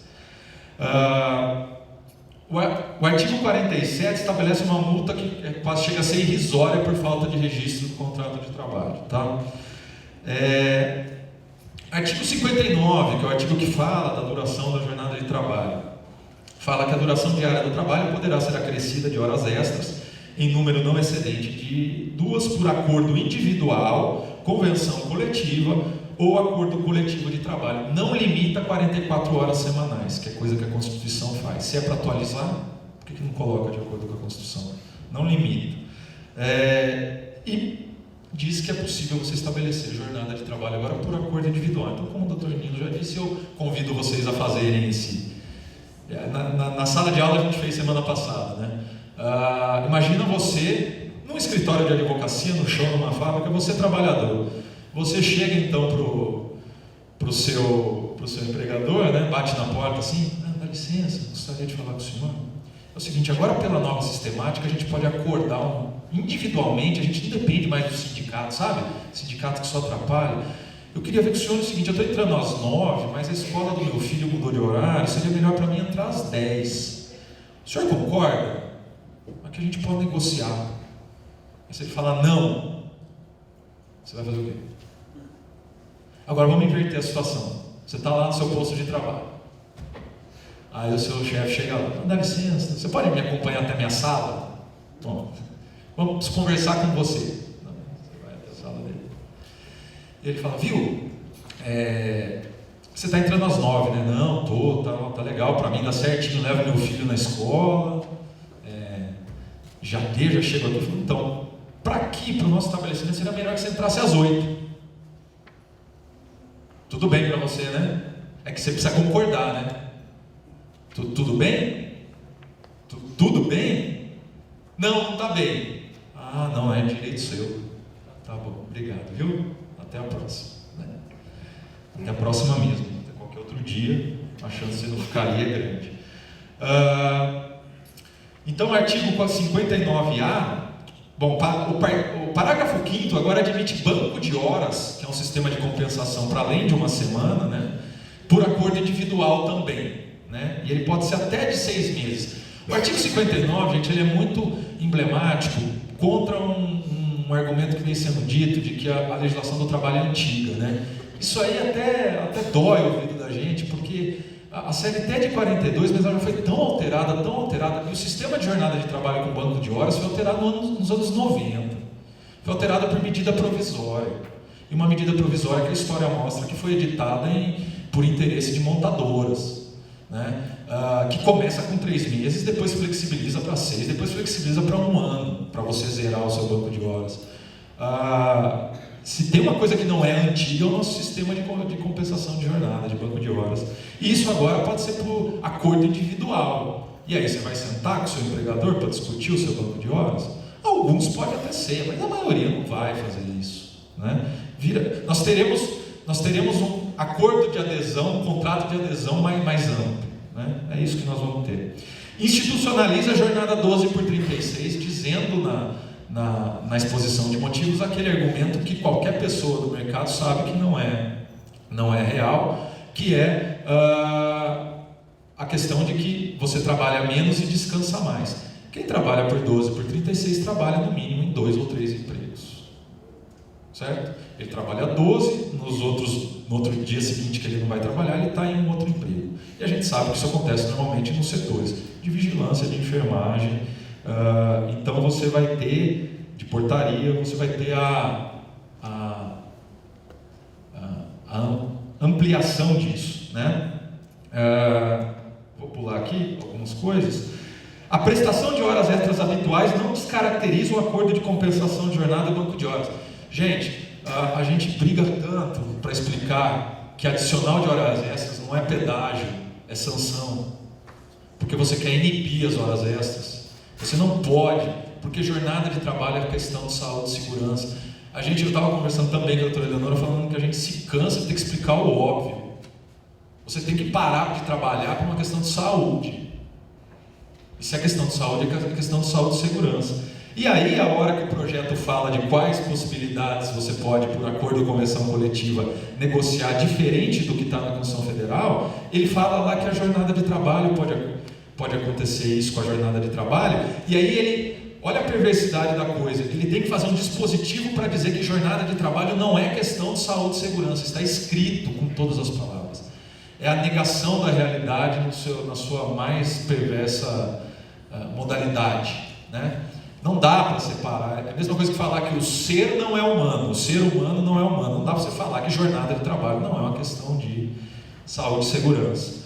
S4: O artigo 47 estabelece uma multa que quase chega a ser irrisória por falta de registro do contrato de trabalho, tá? Artigo 59, que é o artigo que fala da duração da jornada de trabalho, fala que a duração diária do trabalho poderá ser acrescida de horas extras em número não excedente de 2 por acordo individual, convenção coletiva ou acordo coletivo de trabalho. Não limita 44 horas semanais, que é coisa que a Constituição faz. Se é para atualizar, por que não coloca de acordo com a Constituição? Não limita. E diz que é possível você estabelecer jornada de trabalho agora por acordo individual. Então, como o Dr. Nilo já disse, eu convido vocês a fazerem esse. Na sala de aula a gente fez semana passada, né? Imagina você num escritório de advocacia, no chão, numa fábrica, você trabalhador. Você chega então pro seu empregador, né? Bate na porta assim, dá licença, gostaria de falar com o senhor. É o seguinte, agora pela nova sistemática a gente pode acordar individualmente, a gente não depende mais do sindicato, sabe? Sindicato que só atrapalha. Eu queria ver com o senhor o seguinte, eu estou entrando às 9, mas a escola do meu filho mudou de horário, seria melhor para mim entrar às 10. O senhor concorda? Aqui a gente pode negociar. Aí se ele falar não, você vai fazer o quê? Agora vamos inverter a situação. Você está lá no seu posto de trabalho. Aí o seu chefe chega lá, dá licença, você pode me acompanhar até a minha sala? Bom, vamos conversar com você. Não, você vai até a sala dele. E ele fala, viu, você está entrando às 9, né? Não, tá legal, para mim dá certinho, levo meu filho na escola, já chego aqui. Falo, então, para aqui, para o nosso estabelecimento, seria melhor que você entrasse às 8. Tudo bem para você, né? É que você precisa concordar, né? Tudo bem? Tudo bem? Não está bem. Ah, não, é direito seu. Tá bom, obrigado, viu? Até a próxima. Né? Até a próxima mesmo. Até qualquer outro dia, a chance de não ficaria é grande. Então, o artigo 59A, bom, o parágrafo 5º agora admite banco de horas, que é um sistema de compensação para além de uma semana, né? Por acordo individual também. Né? E ele pode ser até de 6 meses. O artigo 59, gente, ele é muito emblemático contra um argumento que vem sendo dito de que a legislação do trabalho é antiga, né? Isso aí até dói o ouvido da gente, porque a CLT é de 42, mas ela já foi tão alterada, que o sistema de jornada de trabalho com banco de horas foi alterado nos anos 90. Foi alterada por medida provisória. E uma medida provisória que a história mostra que foi editada por interesse de montadoras. Né? Que começa com 3 meses, depois flexibiliza para 6, depois flexibiliza para 1 ano, para você zerar o seu banco de horas. Se tem uma coisa que não é antiga, é o nosso sistema de compensação de jornada, de banco de horas. E isso agora pode ser por acordo individual. E aí você vai sentar com o seu empregador para discutir o seu banco de horas? Alguns podem até ser, mas a maioria não vai fazer isso. Né? Nós teremos um acordo de adesão, um contrato de adesão mais amplo. Né? É isso que nós vamos ter. Institucionaliza a jornada 12 por 36, dizendo na exposição de motivos aquele argumento que qualquer pessoa do mercado sabe que não é real, que é a questão de que você trabalha menos e descansa mais. Quem trabalha por 12 por 36 trabalha no mínimo em 2 ou 3 empregos. Certo? Ele trabalha 12, no outro dia seguinte que ele não vai trabalhar, ele está em um outro emprego. E a gente sabe que isso acontece normalmente nos setores de vigilância, de enfermagem. Então você vai ter, de portaria, você vai ter a ampliação disso. Né? Vou pular aqui algumas coisas. A prestação de horas extras habituais não descaracteriza o acordo de compensação de jornada e banco de horas. Gente, a gente briga tanto para explicar que adicional de horas extras não é pedágio, é sanção, porque você quer inibir as horas extras. Você não pode, porque jornada de trabalho é questão de saúde e segurança. Eu estava conversando também com a doutora Eleonora, falando que a gente se cansa de ter que explicar o óbvio. Você tem que parar de trabalhar por uma questão de saúde. E se é questão de saúde, é questão de saúde e segurança. E aí, a hora que o projeto fala de quais possibilidades você pode, por acordo ou convenção coletiva, negociar diferente do que está na Constituição Federal, ele fala lá que a jornada de trabalho pode acontecer isso com a jornada de trabalho, e aí ele, olha a perversidade da coisa, ele tem que fazer um dispositivo para dizer que jornada de trabalho não é questão de saúde e segurança, está escrito com todas as palavras. É a negação da realidade na sua mais perversa modalidade, né? Não dá para separar, é a mesma coisa que falar que o ser não é humano, o ser humano não é humano. Não dá para você falar que jornada de trabalho não é uma questão de saúde e segurança.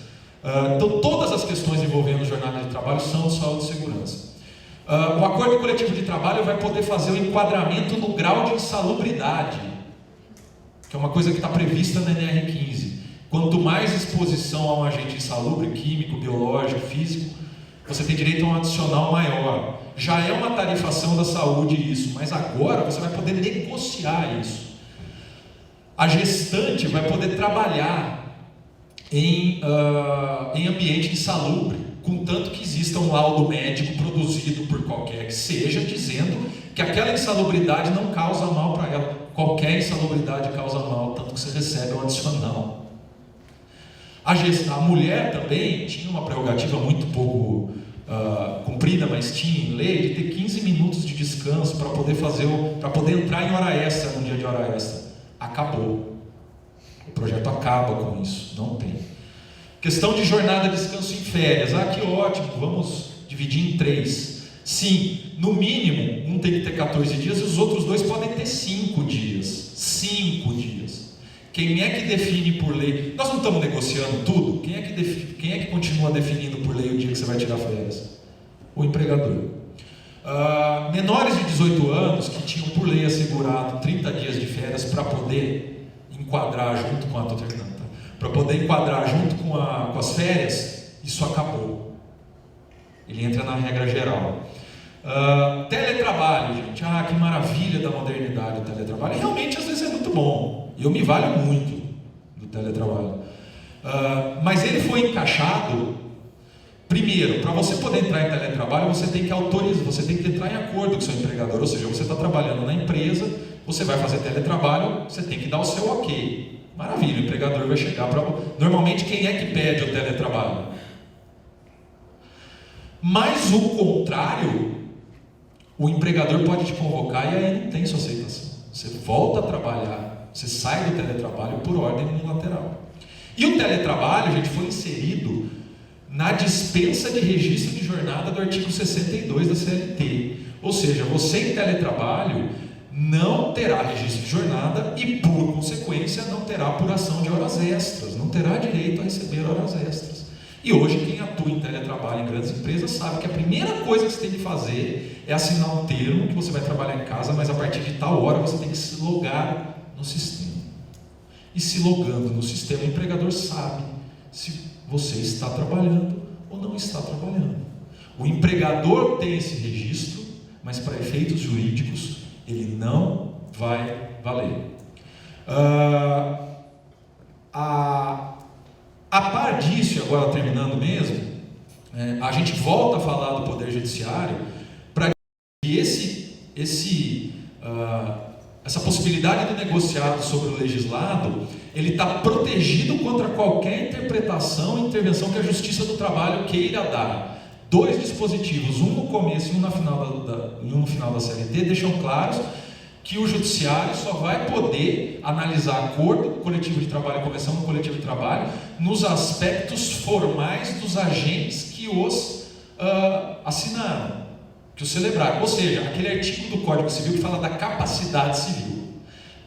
S4: Então todas as questões envolvendo jornada de trabalho são de saúde e segurança. O acordo coletivo de trabalho vai poder fazer o enquadramento no grau de insalubridade, que é uma coisa que está prevista na NR15. Quanto mais exposição a um agente insalubre, químico, biológico, físico, você tem direito a um adicional maior. Já é uma tarifação da saúde isso, mas agora você vai poder negociar isso. A gestante vai poder trabalhar em ambiente insalubre, contanto que exista um laudo médico produzido por qualquer que seja, dizendo que aquela insalubridade não causa mal para ela. Qualquer insalubridade causa mal, tanto que você recebe um adicional. A mulher também tinha uma prerrogativa muito pouco cumprida, mas tinha em lei, de ter 15 minutos de descanso para poder entrar em hora extra no dia de hora extra. Acabou. O projeto acaba com isso, não tem. Questão de jornada, descanso em férias. Que ótimo, vamos dividir em 3. Sim, no mínimo, um tem que ter 14 dias e os outros 2 podem ter 5 dias. 5 dias. Quem é que define por lei? Nós não estamos negociando tudo? Quem é que continua definindo por lei o dia que você vai tirar férias? O empregador. Menores de 18 anos que tinham por lei assegurado 30 dias de férias para poder enquadrar junto com com as férias, isso acabou. Ele entra na regra geral. Teletrabalho, gente. Que maravilha da modernidade o teletrabalho. Realmente, às vezes, é muito bom. E eu me valho muito do teletrabalho. Mas ele foi encaixado, primeiro, para você poder entrar em teletrabalho, você tem que autorizar, você tem que entrar em acordo com o seu empregador, ou seja, você está trabalhando na empresa, você vai fazer teletrabalho, você tem que dar o seu ok. Maravilha, o empregador vai chegar para... Normalmente, quem é que pede o teletrabalho? Mas o contrário, o empregador pode te convocar e aí não tem sua aceitação. Você volta a trabalhar, você sai do teletrabalho por ordem unilateral. E o teletrabalho, gente, foi inserido na dispensa de registro de jornada do artigo 62 da CLT. Ou seja, você em teletrabalho não terá registro de jornada e, por consequência, não terá apuração de horas extras, não terá direito a receber horas extras. E hoje, quem atua em teletrabalho em grandes empresas sabe que a primeira coisa que você tem que fazer é assinar um termo que você vai trabalhar em casa, mas a partir de tal hora você tem que se logar no sistema. E se logando no sistema, o empregador sabe se você está trabalhando ou não está trabalhando. O empregador tem esse registro, mas para efeitos jurídicos ele não vai valer. A par disso, e agora terminando mesmo, a gente volta a falar do Poder Judiciário para que essa possibilidade do negociado sobre o legislado, ele está protegido contra qualquer interpretação e intervenção que a Justiça do Trabalho queira dar. 2 dispositivos, um no começo e um no final da CLT, deixam claros que o Judiciário só vai poder analisar acordo coletivo de trabalho e convenção coletivo de trabalho nos aspectos formais dos agentes que os assinaram, que os celebraram. Ou seja, aquele artigo do Código Civil que fala da capacidade civil.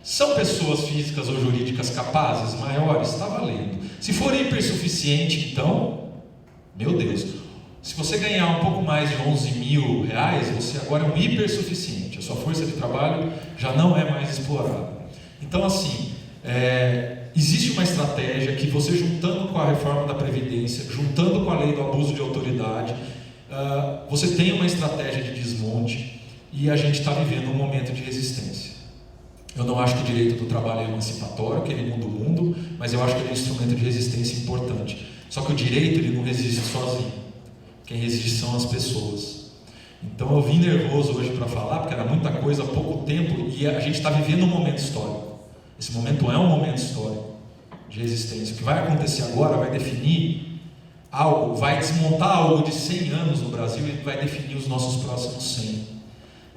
S4: São pessoas físicas ou jurídicas capazes, maiores? Está valendo. Se for hipersuficiente, então, meu Deus, se você ganhar um pouco mais de R$11.000, você agora é um hipersuficiente. A sua força de trabalho já não é mais explorada. Então, assim, existe uma estratégia que você, juntando com a reforma da Previdência, juntando com a lei do abuso de autoridade, você tem uma estratégia de desmonte, e a gente está vivendo um momento de resistência. Eu não acho que o direito do trabalho é emancipatório, que ele muda o mundo, mas eu acho que ele é um instrumento de resistência importante. Só que o direito, ele não resiste sozinho. Quem resiste são as pessoas. Então eu vim nervoso hoje para falar, porque era muita coisa há pouco tempo, e a gente está vivendo um momento histórico. Esse momento é um momento histórico de resistência. O que vai acontecer agora vai definir algo, vai desmontar algo de 100 anos no Brasil e vai definir os nossos próximos 100.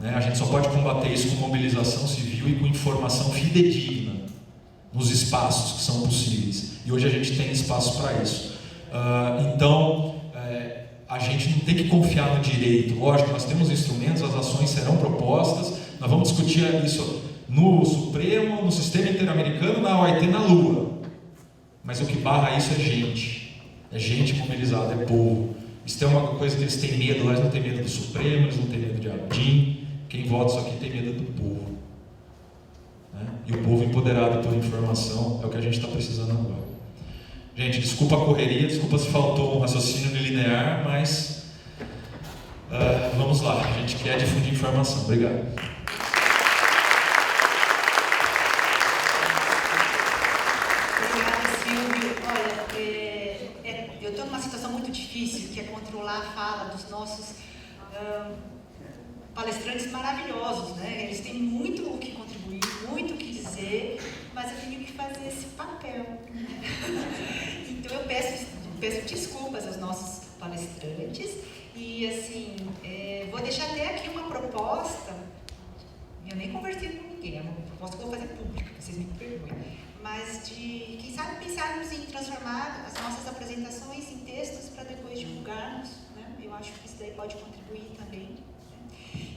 S4: A gente só pode combater isso com mobilização civil e com informação fidedigna nos espaços que são possíveis. E hoje a gente tem espaço para isso. Então, a gente não tem que confiar no direito. Lógico, nós temos instrumentos, as ações serão propostas, nós vamos discutir isso no Supremo, no sistema interamericano, na OIT, na Lua. Mas o que barra isso é gente mobilizada, é povo. Isso é uma coisa que eles têm medo, eles não têm medo do Supremo, eles não têm medo de Abdim. Quem vota isso aqui tem medo do povo. E o povo empoderado por informação é o que a gente está precisando agora. Gente, desculpa a correria, desculpa se faltou um raciocínio linear, mas vamos lá, a gente quer difundir informação. Obrigado.
S2: Obrigada, Silvio. Olha, eu estou numa situação muito difícil, que é controlar a fala dos nossos palestrantes maravilhosos, né? Eles têm muito o que contribuir, muito o que dizer, mas eu tenho que fazer esse papel, né? Então eu peço desculpas aos nossos palestrantes e assim, vou deixar até aqui uma proposta. Eu nem conversei com ninguém, é uma proposta que eu vou fazer pública, vocês me perdoem, mas de, quem sabe, pensarmos em transformar as nossas apresentações em textos para depois divulgarmos, né? Eu acho que isso daí pode contribuir também.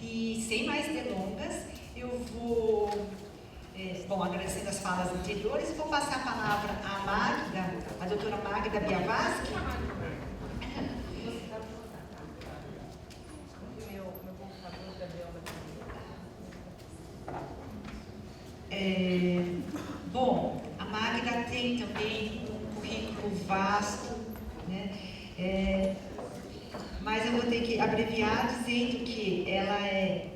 S2: E sem mais delongas, eu vou, agradecendo as falas anteriores, vou passar a palavra à Magda, a doutora Magda Biavaschi. A Magda tem também um currículo vasto, né? Mas eu vou ter que abreviar dizendo que ela é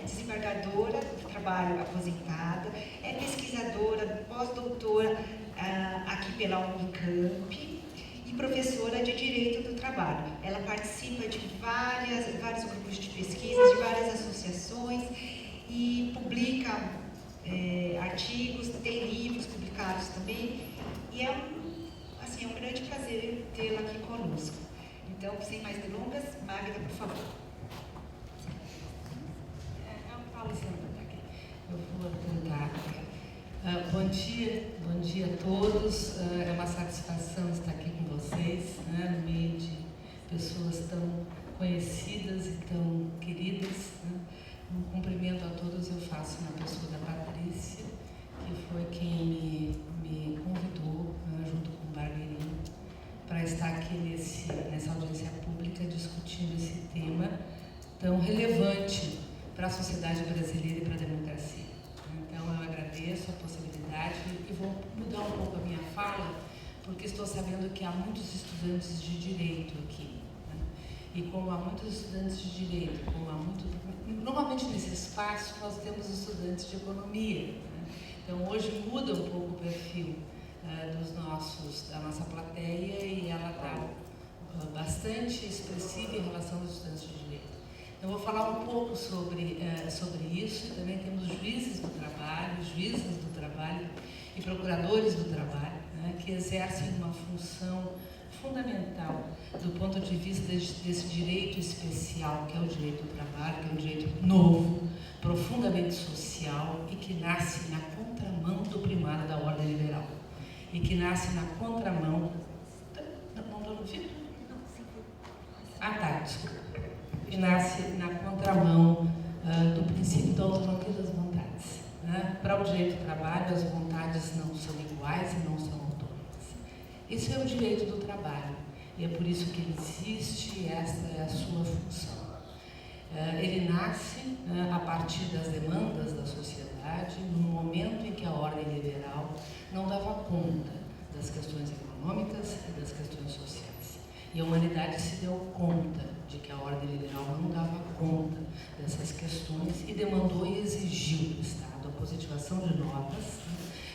S2: desembargadora do trabalho aposentada, é pesquisadora, pós-doutora aqui pela Unicamp e professora de Direito do Trabalho. Ela participa de vários grupos de pesquisa, de várias associações e publica artigos, tem livros publicados também, e é um grande prazer tê-la aqui conosco. Então, sem mais delongas, Magda, por favor.
S5: Eu vou tentar. Bom dia a todos. É uma satisfação estar aqui com vocês, né, no meio de pessoas tão conhecidas e tão queridas. Né? Um cumprimento a todos eu faço na pessoa da Patrícia, que foi quem me convidou, junto com o Bargueirinho, para estar aqui nessa audiência pública discutindo esse tema tão relevante para a sociedade brasileira e para a democracia. Então eu agradeço a possibilidade e vou mudar um pouco a minha fala, porque estou sabendo que há muitos estudantes de direito aqui. Né? E como há muitos estudantes de direito, normalmente nesse espaço nós temos estudantes de economia. Né? Então hoje muda um pouco o perfil da nossa plateia, e ela está bastante expressiva em relação aos estudantes de direito. Eu vou falar um pouco sobre isso. Também temos juízes do trabalho, juízas do trabalho e procuradores do trabalho, né, que exercem uma função fundamental do ponto de vista desse direito especial, que é o direito do trabalho, que é um direito novo, profundamente social e que nasce na contramão do primário da ordem liberal. E que nasce na contramão... Não estou ouvindo? Desculpa. Que nasce na contramão do princípio da autonomia das vontades. Né? Para o direito do trabalho, as vontades não são iguais e não são autônomas. Esse é o direito do trabalho, e é por isso que ele existe, e essa é a sua função. Ele nasce a partir das demandas da sociedade, no momento em que a ordem liberal não dava conta das questões econômicas e das questões sociais. E a humanidade se deu conta de que a ordem liberal não dava conta dessas questões e demandou e exigiu do Estado a positivação de normas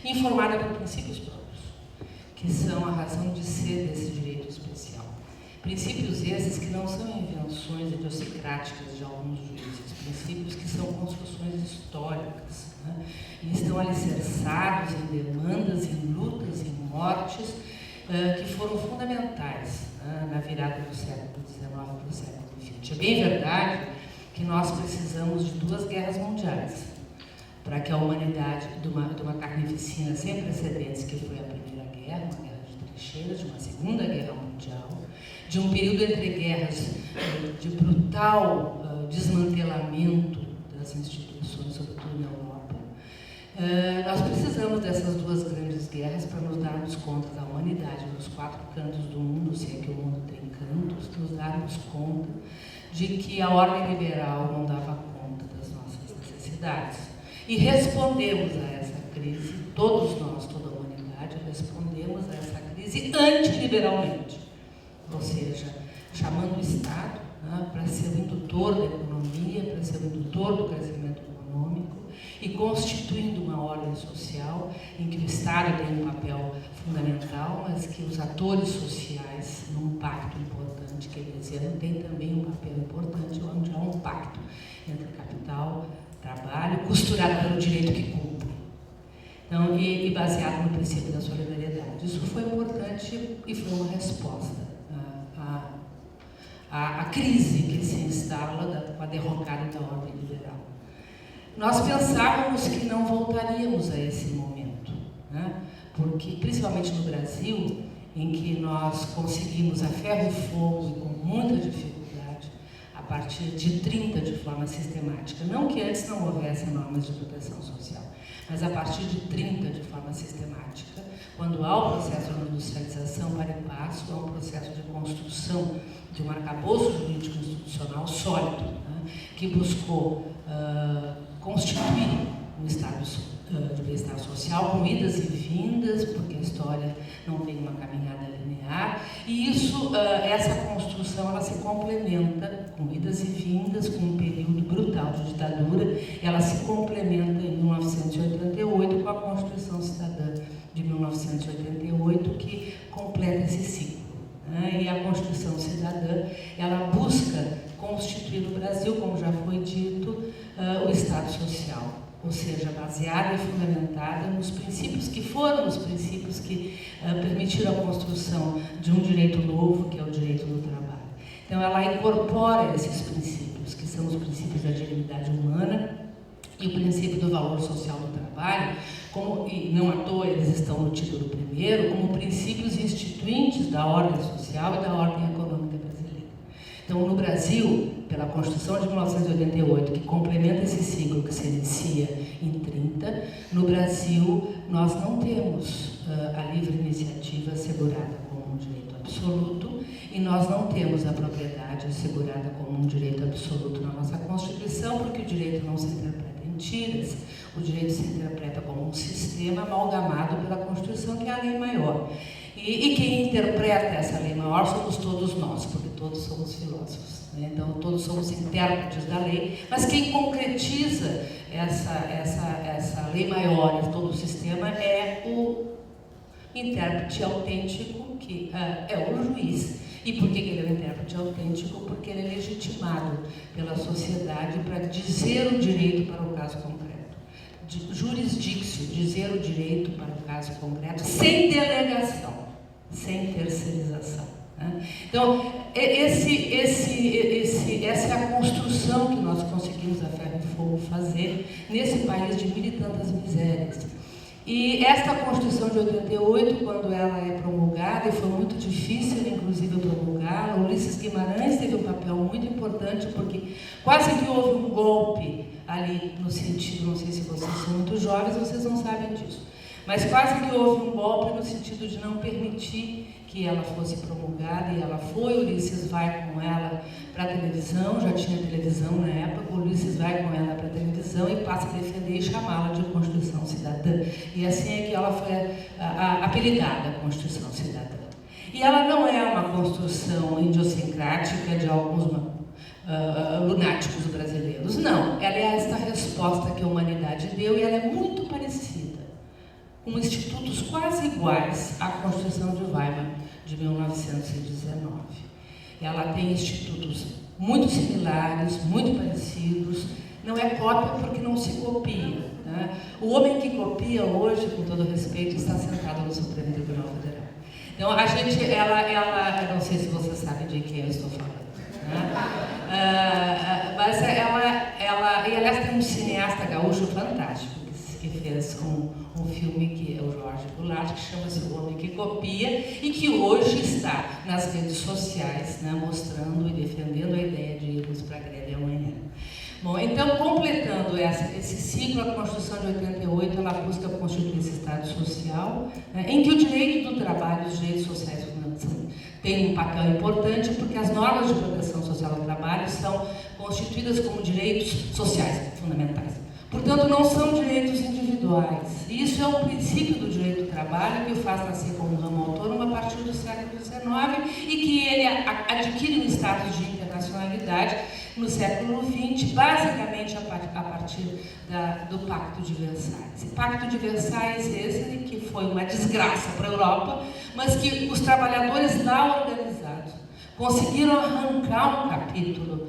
S5: informada por princípios próprios, que são a razão de ser desse direito especial. Princípios esses que não são invenções idiosincráticas de alguns juízes, princípios que são construções históricas, né? E estão alicerçados em demandas, em lutas, em mortes, que foram fundamentais, né, na virada do século XIX para o século XX. É bem verdade que nós precisamos de 2 guerras mundiais para que a humanidade, de uma carnificina sem precedentes, que foi a Primeira Guerra, uma guerra de trincheiras, de uma Segunda Guerra Mundial, de um período entre guerras de brutal desmantelamento das instituições, sobretudo na Europa. Nós precisamos dessas 2 grandes guerras para nos darmos conta da humanidade nos 4 cantos do mundo, se é que o mundo tem cantos, nos darmos conta de que a ordem liberal não dava conta das nossas necessidades. E respondemos a essa crise, todos nós, toda a humanidade, respondemos a essa crise antiliberalmente, ou seja, chamando o Estado, né, para ser o indutor da economia, para ser o indutor do crescimento econômico e constituindo uma ordem social em que o Estado tem um papel fundamental, mas que os atores sociais, num pacto importante que eles têm também um papel importante, onde há um pacto entre capital, trabalho, costurado pelo direito que cumpre. Então, e baseado no princípio da solidariedade. Isso foi importante e foi uma resposta à crise que se instala com a derrocada da ordem liberal. Nós pensávamos que não voltaríamos a esse momento, né? Porque, principalmente no Brasil, em que nós conseguimos a ferro e fogo e com muita dificuldade, a partir de 30 de forma sistemática, não que antes não houvesse normas de proteção social, mas a partir de 30 de forma sistemática, quando há o processo de industrialização para e passo, há um processo de construção de um arcabouço jurídico institucional sólido, né, que buscou constituir um estado de bem-estar social com idas e vindas, porque a história não tem uma caminhada linear, e isso, essa construção, ela se complementa com idas e vindas, com um período brutal de ditadura, ela se complementa em 1988 com a Constituição Cidadã de 1988, que completa esse ciclo, né? E a Constituição Cidadã, ela busca constituir no Brasil, como já foi dito, o Estado Social, ou seja, baseada e fundamentada nos princípios que foram os princípios que permitiram a construção de um direito novo, que é o direito do trabalho. Então, ela incorpora esses princípios, que são os princípios da dignidade humana e o princípio do valor social do trabalho, e não à toa eles estão no título primeiro, como princípios instituintes da ordem social e da ordem econômica brasileira. Então, no Brasil, pela Constituição de 1988, que complementa esse ciclo que se inicia em 30, no Brasil nós não temos a livre iniciativa assegurada como um direito absoluto e nós não temos a propriedade assegurada como um direito absoluto na nossa Constituição, porque o direito não se interpreta em tiras, o direito se interpreta como um sistema amalgamado pela Constituição, que é a lei maior. E quem interpreta essa lei maior somos todos nós, porque todos somos filósofos, né? Então todos somos intérpretes da lei, mas quem concretiza essa lei maior em todo o sistema é o intérprete autêntico, que é o juiz. E por que ele é um intérprete autêntico? Porque ele é legitimado pela sociedade para dizer o direito para o caso concreto. Jurisdictio, dizer o direito para o caso concreto, sem delegação, sem terceirização, né? Então, essa é a construção que nós conseguimos a ferro e fogo fazer nesse país de mil e tantas misérias. E esta Constituição de 88, quando ela é promulgada, e foi muito difícil, inclusive, promulgá-la, Ulisses Guimarães teve um papel muito importante, porque quase que houve um golpe ali, no sentido, não sei se vocês são muito jovens, vocês não sabem disso, mas quase que houve um golpe no sentido de não permitir que ela fosse promulgada, e ela foi. Ulisses vai com ela para a televisão, já tinha televisão na época. Ulisses vai com ela para a televisão e passa a defender e chamá-la de Constituição Cidadã. E assim é que ela foi apelidada Constituição Cidadã. E ela não é uma construção idiosincrática de alguns lunáticos brasileiros, não. Ela é esta resposta que a humanidade deu, e ela é muito parecida com institutos quase iguais à Constituição de Weimar de 1919. Ela tem institutos muito similares, muito parecidos. Não é cópia porque não se copia, né? O homem que copia hoje, com todo respeito, está sentado no Supremo Tribunal Federal. Então, a gente, eu não sei se você sabe de quem eu estou falando, né? Mas e aliás, tem um cineasta gaúcho fantástico que fez um filme, que é o Jorge Goulart, que chama-se O Homem que Copia, e que hoje está nas redes sociais, né, mostrando e defendendo a ideia de irmos para a greve amanhã. Bom, então, completando esse ciclo, a Constituição de 88, ela busca constituir esse Estado social, né, em que o direito do trabalho e os direitos sociais têm um papel importante, porque as normas de proteção social ao trabalho são constituídas como direitos sociais fundamentais. Portanto, não são direitos individuais. Isso é o princípio do direito do trabalho, que o faz nascer como um ramo autônomo a partir do século XIX, e que ele adquire um status de internacionalidade no século XX, basicamente a partir do Pacto de Versalhes. O Pacto de Versalhes esse que foi uma desgraça para a Europa, mas que os trabalhadores lá organizados conseguiram arrancar um capítulo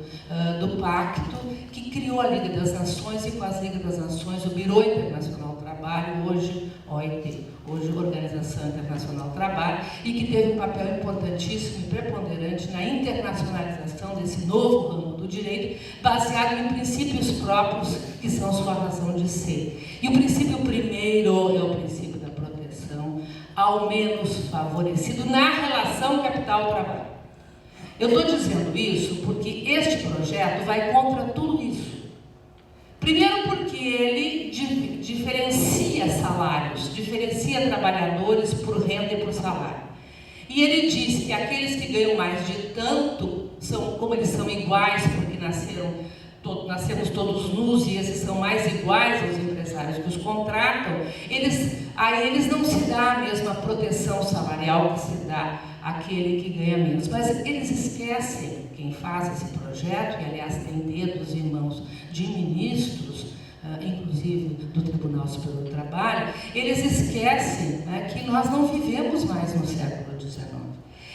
S5: do pacto, que criou a Liga das Nações, e com as Ligas das Nações o Bureau Internacional do Trabalho, hoje OIT, hoje Organização Internacional do Trabalho, e que teve um papel importantíssimo e preponderante na internacionalização desse novo ramo do direito, baseado em princípios próprios que são sua razão de ser. E o princípio primeiro é o princípio da proteção ao menos favorecido na relação capital-trabalho. Eu estou dizendo isso porque este projeto vai contra tudo isso. Primeiro porque ele diferencia salários, diferencia trabalhadores por renda e por salário. E ele diz que aqueles que ganham mais de tanto, como eles são iguais porque nascemos todos nus, e esses são mais iguais aos empresários que os contratam, a eles não se dá a mesma proteção salarial que se dá àquele que ganha menos. Mas eles esquecem, quem faz esse projeto, e aliás tem dedos e mãos de ministros, inclusive do Tribunal Superior do Trabalho, eles esquecem, né, que nós não vivemos mais no século XIX.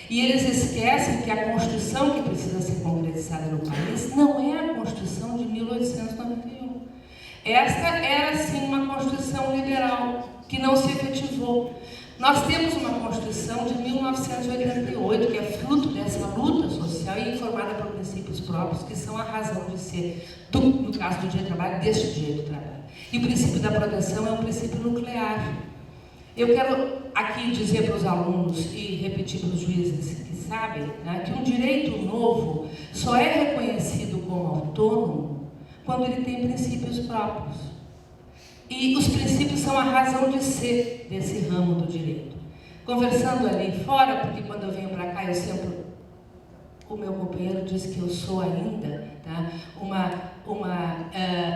S5: E eles esquecem que a Constituição que precisa ser concretizada no país não é a Constituição de 1891. Esta era, sim, uma Constituição liberal, que não se efetivou. Nós temos uma Constituição de 1988, que é fruto dessa luta social e informada por princípios próprios, que são a razão de ser, no caso do direito do trabalho, deste direito do trabalho. E o princípio da proteção é um princípio nuclear. Eu quero aqui dizer para os alunos e repetir para os juízes que sabem, né, que um direito novo só é reconhecido como autônomo quando ele tem princípios próprios. E os princípios são a razão de ser desse ramo do direito. Conversando ali fora, porque quando eu venho para cá, o meu companheiro diz que eu sou ainda, tá, uma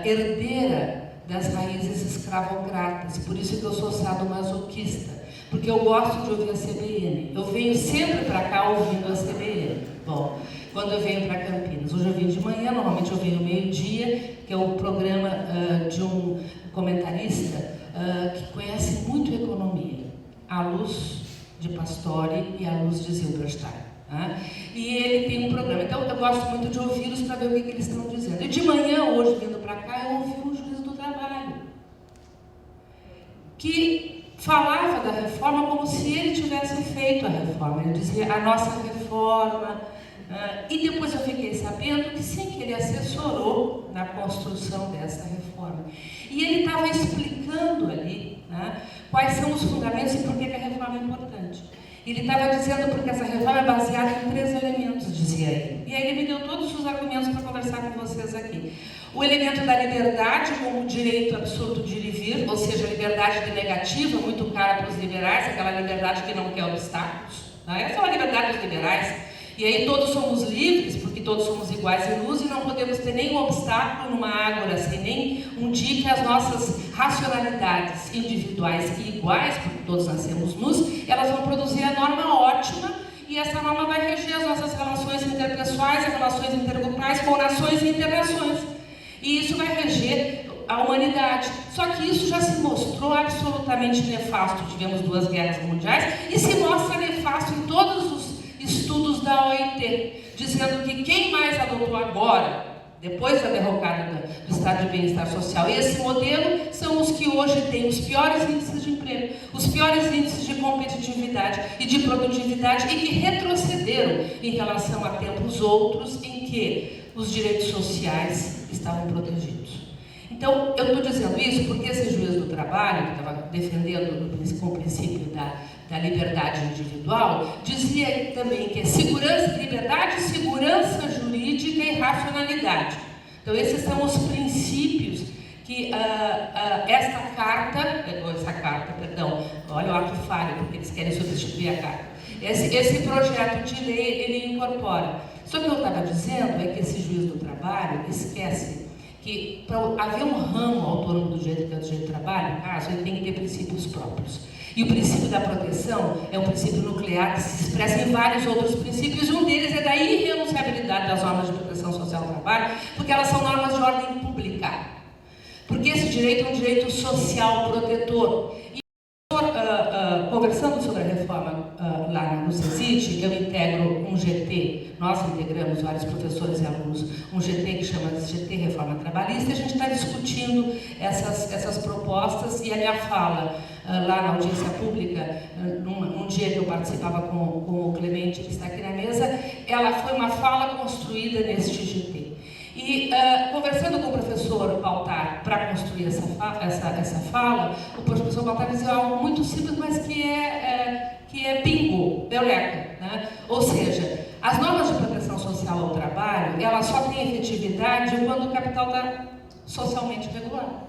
S5: herdeira das raízes escravocratas, por isso que eu sou sadomasoquista, porque eu gosto de ouvir a CBN. Eu venho sempre para cá ouvindo a CBN. Bom, quando eu venho para Campinas, hoje eu vim de manhã, normalmente eu venho meio-dia, que é o programa de um comentarista que conhece muito economia, à luz de Pastore e à luz de Zilberstein. E ele tem um programa, então eu gosto muito de ouvi-los para ver o que eles estão dizendo. E de manhã, hoje, vindo para cá, eu ouvi um juiz do trabalho que falava da reforma como se ele tivesse feito a reforma. Ele dizia, a nossa reforma... e depois eu fiquei sabendo que sim, que ele assessorou na construção dessa reforma. E ele estava explicando ali, né, quais são os fundamentos e por que a reforma é importante. Ele estava dizendo porque essa reforma é baseada em 3 elementos, dizia ele. E aí ele me deu todos os argumentos para conversar com vocês aqui. O elemento da liberdade como direito absoluto de ir e vir, ou seja, a liberdade negativa, muito cara para os liberais, aquela liberdade que não quer obstáculos. Essa é uma liberdade dos liberais. E aí todos somos livres, porque todos somos iguais em luz e não podemos ter nenhum obstáculo numa ágora, sem nem um dia que as nossas racionalidades individuais e iguais, porque todos nascemos nus, elas vão produzir a norma ótima e essa norma vai reger as nossas relações interpessoais, as relações intergrupais com nações e internações. E isso vai reger a humanidade. Só que isso já se mostrou absolutamente nefasto. Tivemos 2 guerras mundiais e se mostra nefasto em todos os estudos da OIT, dizendo que quem mais adotou agora, depois da derrocada do estado de bem-estar social, esse modelo são os que hoje têm os piores índices de emprego, os piores índices de competitividade e de produtividade e que retrocederam em relação a tempos outros em que os direitos sociais estavam protegidos. Então, eu estou dizendo isso porque esse juiz do trabalho, que estava defendendo com o princípio da liberdade individual, dizia também que é liberdade, segurança jurídica e racionalidade. Então, esses são os princípios que essa carta, olha o ato falho, porque eles querem substituir a carta. Esse projeto de lei, ele incorpora. Só que o que eu estava dizendo é que esse juiz do trabalho esquece que para haver um ramo autônomo do direito, que é o direito do trabalho, no caso, ele tem que ter princípios próprios. E o princípio da proteção é um princípio nuclear que se expressa em vários outros princípios, e um deles é da irrenunciabilidade das normas de proteção social do trabalho, porque elas são normas de ordem pública. Porque esse direito é um direito social protetor. E conversando sobre a reforma lá no CECIT, eu integro um GT, nós integramos, vários professores e alunos, um GT que chama de GT Reforma Trabalhista, e a gente está discutindo essas propostas, e a minha fala lá na audiência pública, num dia que eu participava com o Clemente, que está aqui na mesa, ela foi uma fala construída neste GT. E conversando com o professor Baltar para construir essa fala, o professor Baltar dizia algo muito simples, mas que é bingo, beuleca, né? Ou seja, as normas de proteção social ao trabalho, elas só têm efetividade quando o capital está socialmente regulado.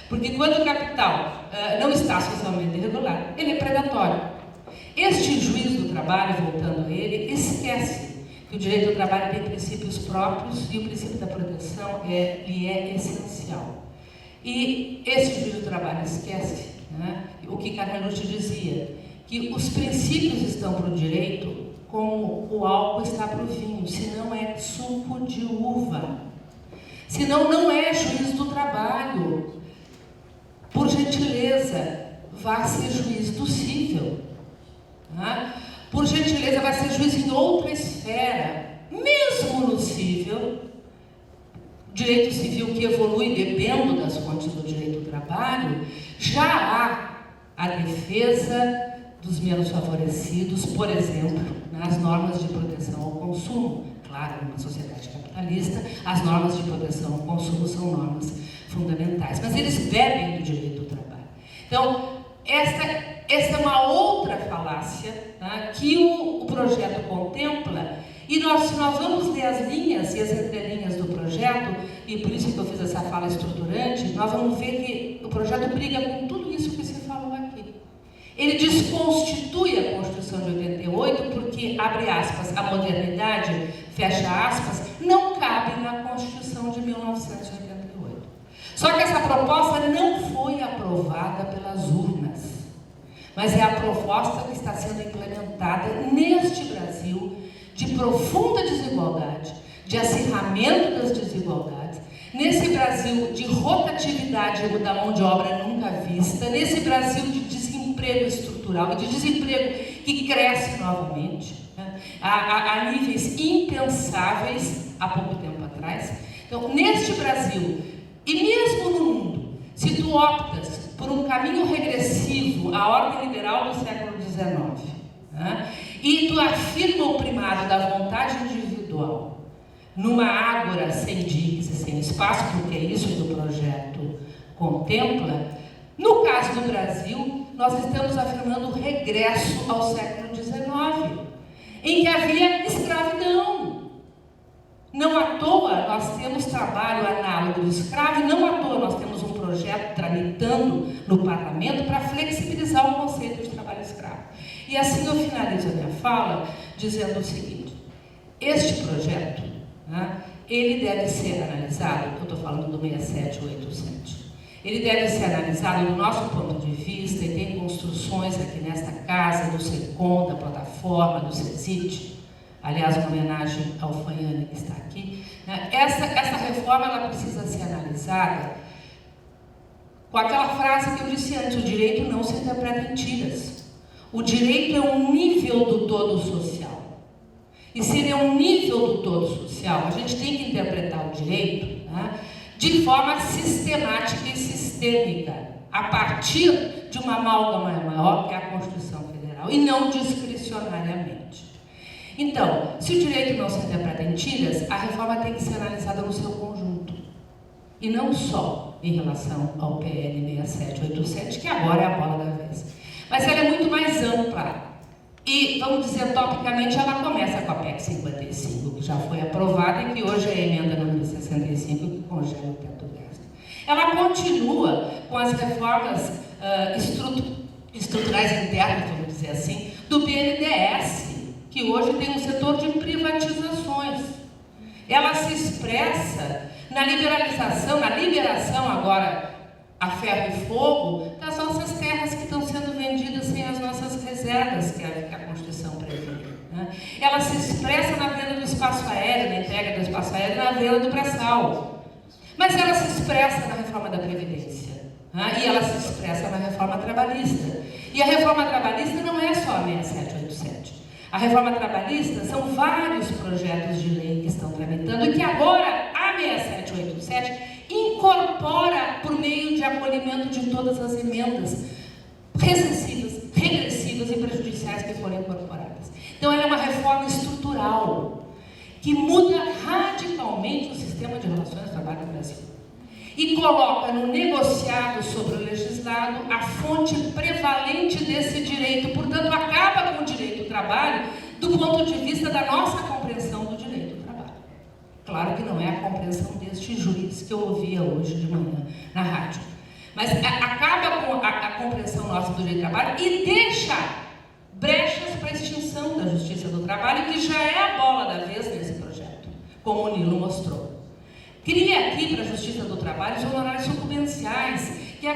S5: Porque quando o capital não está socialmente regular, ele é predatório. Este juiz do trabalho, voltando a ele, esquece que o direito do trabalho tem princípios próprios e o princípio da proteção lhe é essencial. E esse juiz do trabalho esquece, né, o que Carmelucci dizia, que os princípios estão para o direito como o álcool está para o vinho, senão é suco de uva. Senão não é juiz do trabalho. Por gentileza, vá ser juiz do cível. Né? Por gentileza, vai ser juiz em outra esfera, mesmo no cível, direito civil que evolui bebendo das fontes do direito do trabalho, já há a defesa dos menos favorecidos, por exemplo, nas normas de proteção ao consumo. Claro, numa sociedade capitalista, as normas de proteção ao consumo são normas fundamentais, mas eles bebem do direito do trabalho. Então, essa é uma outra falácia, tá, que o projeto contempla, e se nós vamos ler as linhas e as entrelinhas do projeto, e por isso que eu fiz essa fala estruturante, nós vamos ver que o projeto briga com tudo isso que se falou aqui. Ele desconstitui a Constituição de 88 porque, abre aspas, a modernidade, fecha aspas, não cabe na Constituição de 1988. Só que essa proposta não foi aprovada pelas urnas, mas é a proposta que está sendo implementada neste Brasil de profunda desigualdade, de acirramento das desigualdades, nesse Brasil de rotatividade da mão de obra nunca vista, nesse Brasil de desemprego estrutural e de desemprego que cresce novamente, né, a níveis impensáveis há pouco tempo atrás. Então, neste Brasil, e mesmo no mundo, se tu optas por um caminho regressivo à ordem liberal do século XIX, né, e tu afirma o primado da vontade individual numa ágora sem diques e sem espaço, porque é isso que o projeto contempla, no caso do Brasil, nós estamos afirmando o regresso ao século XIX, em que havia escravidão. Não à toa nós temos trabalho análogo do escravo, e não à toa nós temos um projeto tramitando no parlamento para flexibilizar o conceito de trabalho escravo. E assim eu finalizo a minha fala dizendo o seguinte: este projeto, né, ele deve ser analisado, eu estou falando do 6787, ele deve ser analisado do nosso ponto de vista, e tem construções aqui nesta casa, do SECOM, da plataforma, do CESIT, aliás, uma homenagem ao Fanhane que está aqui, né? Essa reforma ela precisa ser analisada com aquela frase que eu disse antes: o direito não se interpreta em tiras. O direito é um nível do todo social. E se ele é um nível do todo social, a gente tem que interpretar o direito, né, de forma sistemática e sistêmica, a partir de uma amálgama maior, que é a Constituição Federal, e não discricionariamente. Então, se o direito não se interpreta em tiras, a reforma tem que ser analisada no seu conjunto, e não só em relação ao PL 6787, que agora é a bola da vez. Mas ela é muito mais ampla. E, vamos dizer, topicamente, ela começa com a PEC 55, que já foi aprovada e que hoje é a emenda número 65, que congela o teto gasto. Ela continua com as reformas estruturais internas, vamos dizer assim, do BNDES, que hoje tem um setor de privatizações. Ela se expressa na liberalização, na liberação agora a ferro e fogo das nossas terras que estão sendo vendidas sem as nossas reservas, que a Constituição prevê, né? Ela se expressa na venda do espaço aéreo, na entrega do espaço aéreo, na venda do pré-sal. Mas ela se expressa na reforma da Previdência, né? E ela se expressa na reforma trabalhista. E a reforma trabalhista não é só a 6787. A reforma trabalhista são vários projetos de lei que estão tramitando e que agora a 6787 incorpora por meio de acolhimento de todas as emendas recessivas, regressivas e prejudiciais que foram incorporadas. Então ela é uma reforma estrutural que muda radicalmente o sistema de relações de trabalho no Brasil e coloca no negociado sobre o legislado a fonte prevalente desse direito, portanto acaba com o direito do trabalho do ponto de vista da nossa compreensão do direito do trabalho. Claro que não é a compreensão deste juiz que eu ouvia hoje de manhã na rádio, mas acaba com a compreensão nossa do direito do trabalho e deixa brechas para a extinção da justiça do trabalho, que já é a bola da vez nesse projeto, como o Nilo mostrou. Cria aqui para a Justiça do Trabalho os honorários sucumbenciais, que é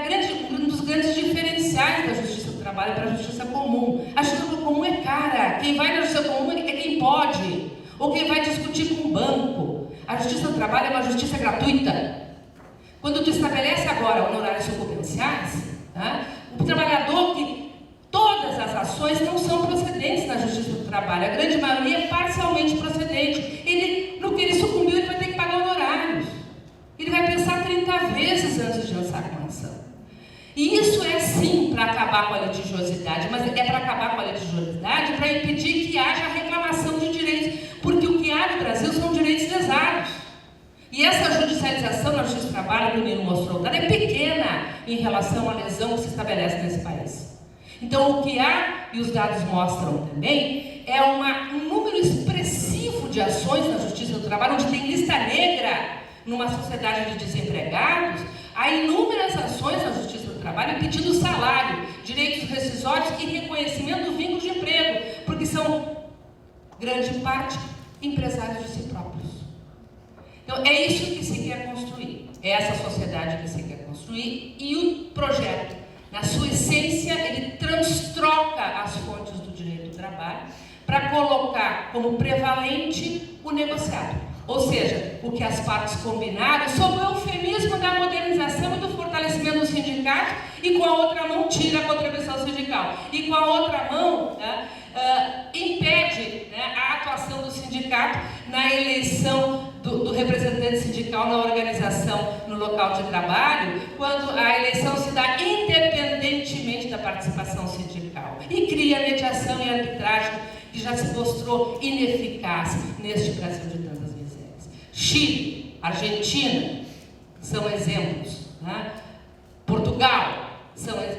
S5: um dos grandes diferenciais da Justiça do Trabalho para a Justiça Comum. A Justiça Comum é cara, quem vai na Justiça Comum é quem pode, ou quem vai discutir com o banco. A Justiça do Trabalho é uma justiça gratuita. Quando tu estabelece agora honorários sucumbenciais, tá, o trabalhador que todas as ações não são procedentes na Justiça do Trabalho, a grande maioria é parcialmente procedente. No que ele sucumbiu, ele vai ter que pagar honorários. Ele vai pensar 30 vezes antes de lançar com a ação. E isso é sim para acabar com a litigiosidade, mas é para acabar com a litigiosidade para impedir que haja reclamação de direitos, porque o que há no Brasil são direitos lesados. E essa judicialização na Justiça do Trabalho, que o Nilo mostrou, ela é pequena em relação à lesão que se estabelece nesse país. Então, o que há, e os dados mostram também, é um número expressivo de ações na Justiça do Trabalho, onde tem lista negra numa sociedade de desempregados. Há inúmeras ações na Justiça do Trabalho pedindo salário, direitos rescisórios e reconhecimento do vínculo de emprego, porque são, grande parte, empresários de si próprios. Então, é isso que se quer construir, é essa sociedade que se quer construir, e o projeto, na sua essência, ele transtroca as fontes do direito do trabalho para colocar como prevalente o negociado. Ou seja, o que as partes combinaram sob o eufemismo da modernização e do fortalecimento do sindicato, e com a outra mão tira a contribuição sindical, e com a outra mão impede, né, a atuação do sindicato na eleição do representante sindical na organização no local de trabalho, quando a eleição se dá independentemente da participação sindical, e cria mediação e arbitragem que já se mostrou ineficaz neste Brasil de tantas misérias. Chile, Argentina são exemplos, né? Portugal,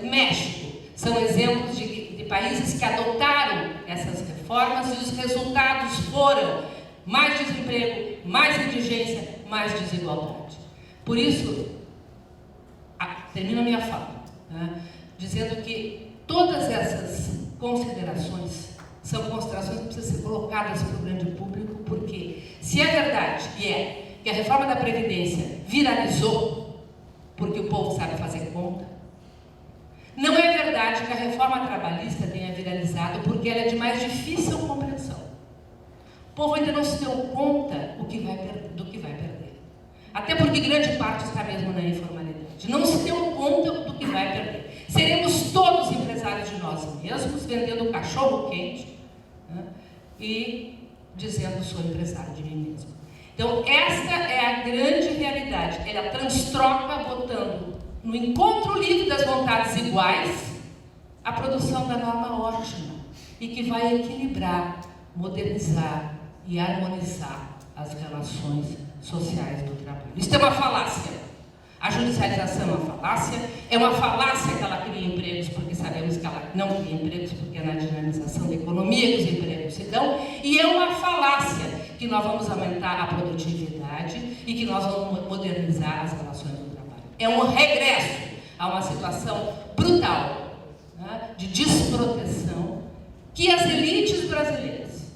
S5: México são exemplos de países que adotaram essas reformas, e os resultados foram mais desemprego, mais indigência, mais desigualdade. Por isso, termino a minha fala, né, dizendo que todas essas considerações são considerações que precisam ser colocadas para o grande público, porque se é verdade, e é, que a reforma da Previdência viralizou, porque o povo sabe fazer conta, não é verdade que a reforma trabalhista tenha viralizado, porque ela é de mais difícil compreensão. O povo ainda não se deu conta do que vai perder. Até porque grande parte está mesmo na informalidade. Não se deu conta do que vai perder. Seremos todos empresários de nós mesmos, vendendo cachorro quente, né, e dizendo sou empresário de mim mesmo. Então, esta é a grande realidade. Ela transtroca, botando no encontro livre das vontades iguais a produção da norma ótima e que vai equilibrar, modernizar e harmonizar as relações sociais do trabalho. Isso é uma falácia. A judicialização é uma falácia. É uma falácia que ela cria empregos, porque sabemos que ela não cria empregos, porque é na dinamização da economia que os empregos se dão. E é uma falácia que nós vamos aumentar a produtividade e que nós vamos modernizar as relações do trabalho. É um regresso a uma situação brutal, né, de desproteção que as elites brasileiras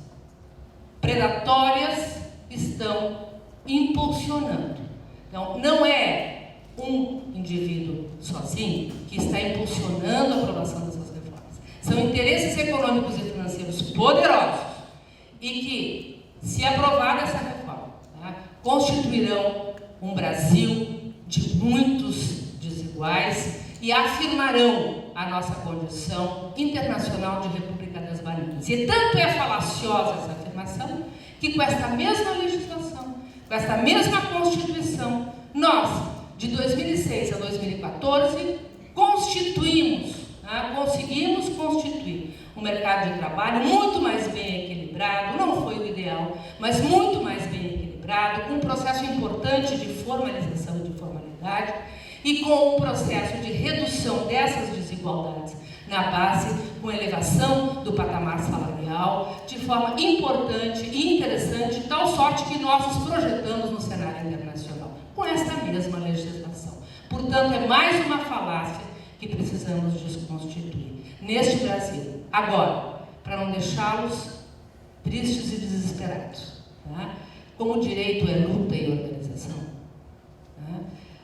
S5: predatórias estão impulsionando. Então, não é um indivíduo sozinho que está impulsionando a aprovação dessas reformas. São interesses econômicos e financeiros poderosos e que, se aprovada essa reforma, tá, constituirão um Brasil de muitos desiguais e afirmarão a nossa condição internacional de República das Bananas. E tanto é falaciosa essa afirmação que com esta mesma legislação, com esta mesma Constituição, nós, de 2006 a 2014, constituímos, né, conseguimos constituir um mercado de trabalho muito mais bem equilibrado, não foi o ideal, mas muito mais bem equilibrado, com um processo importante de formalização e de formalidade e com um processo de redução dessas desigualdades na base, com elevação do patamar salarial, de forma importante e interessante, tal sorte que nós nos projetamos no cenário internacional, com esta mesma legislação. Portanto, é mais uma falácia que precisamos desconstituir neste Brasil. Agora, para não deixá-los tristes e desesperados, tá? Como o direito é luta e organização, tá?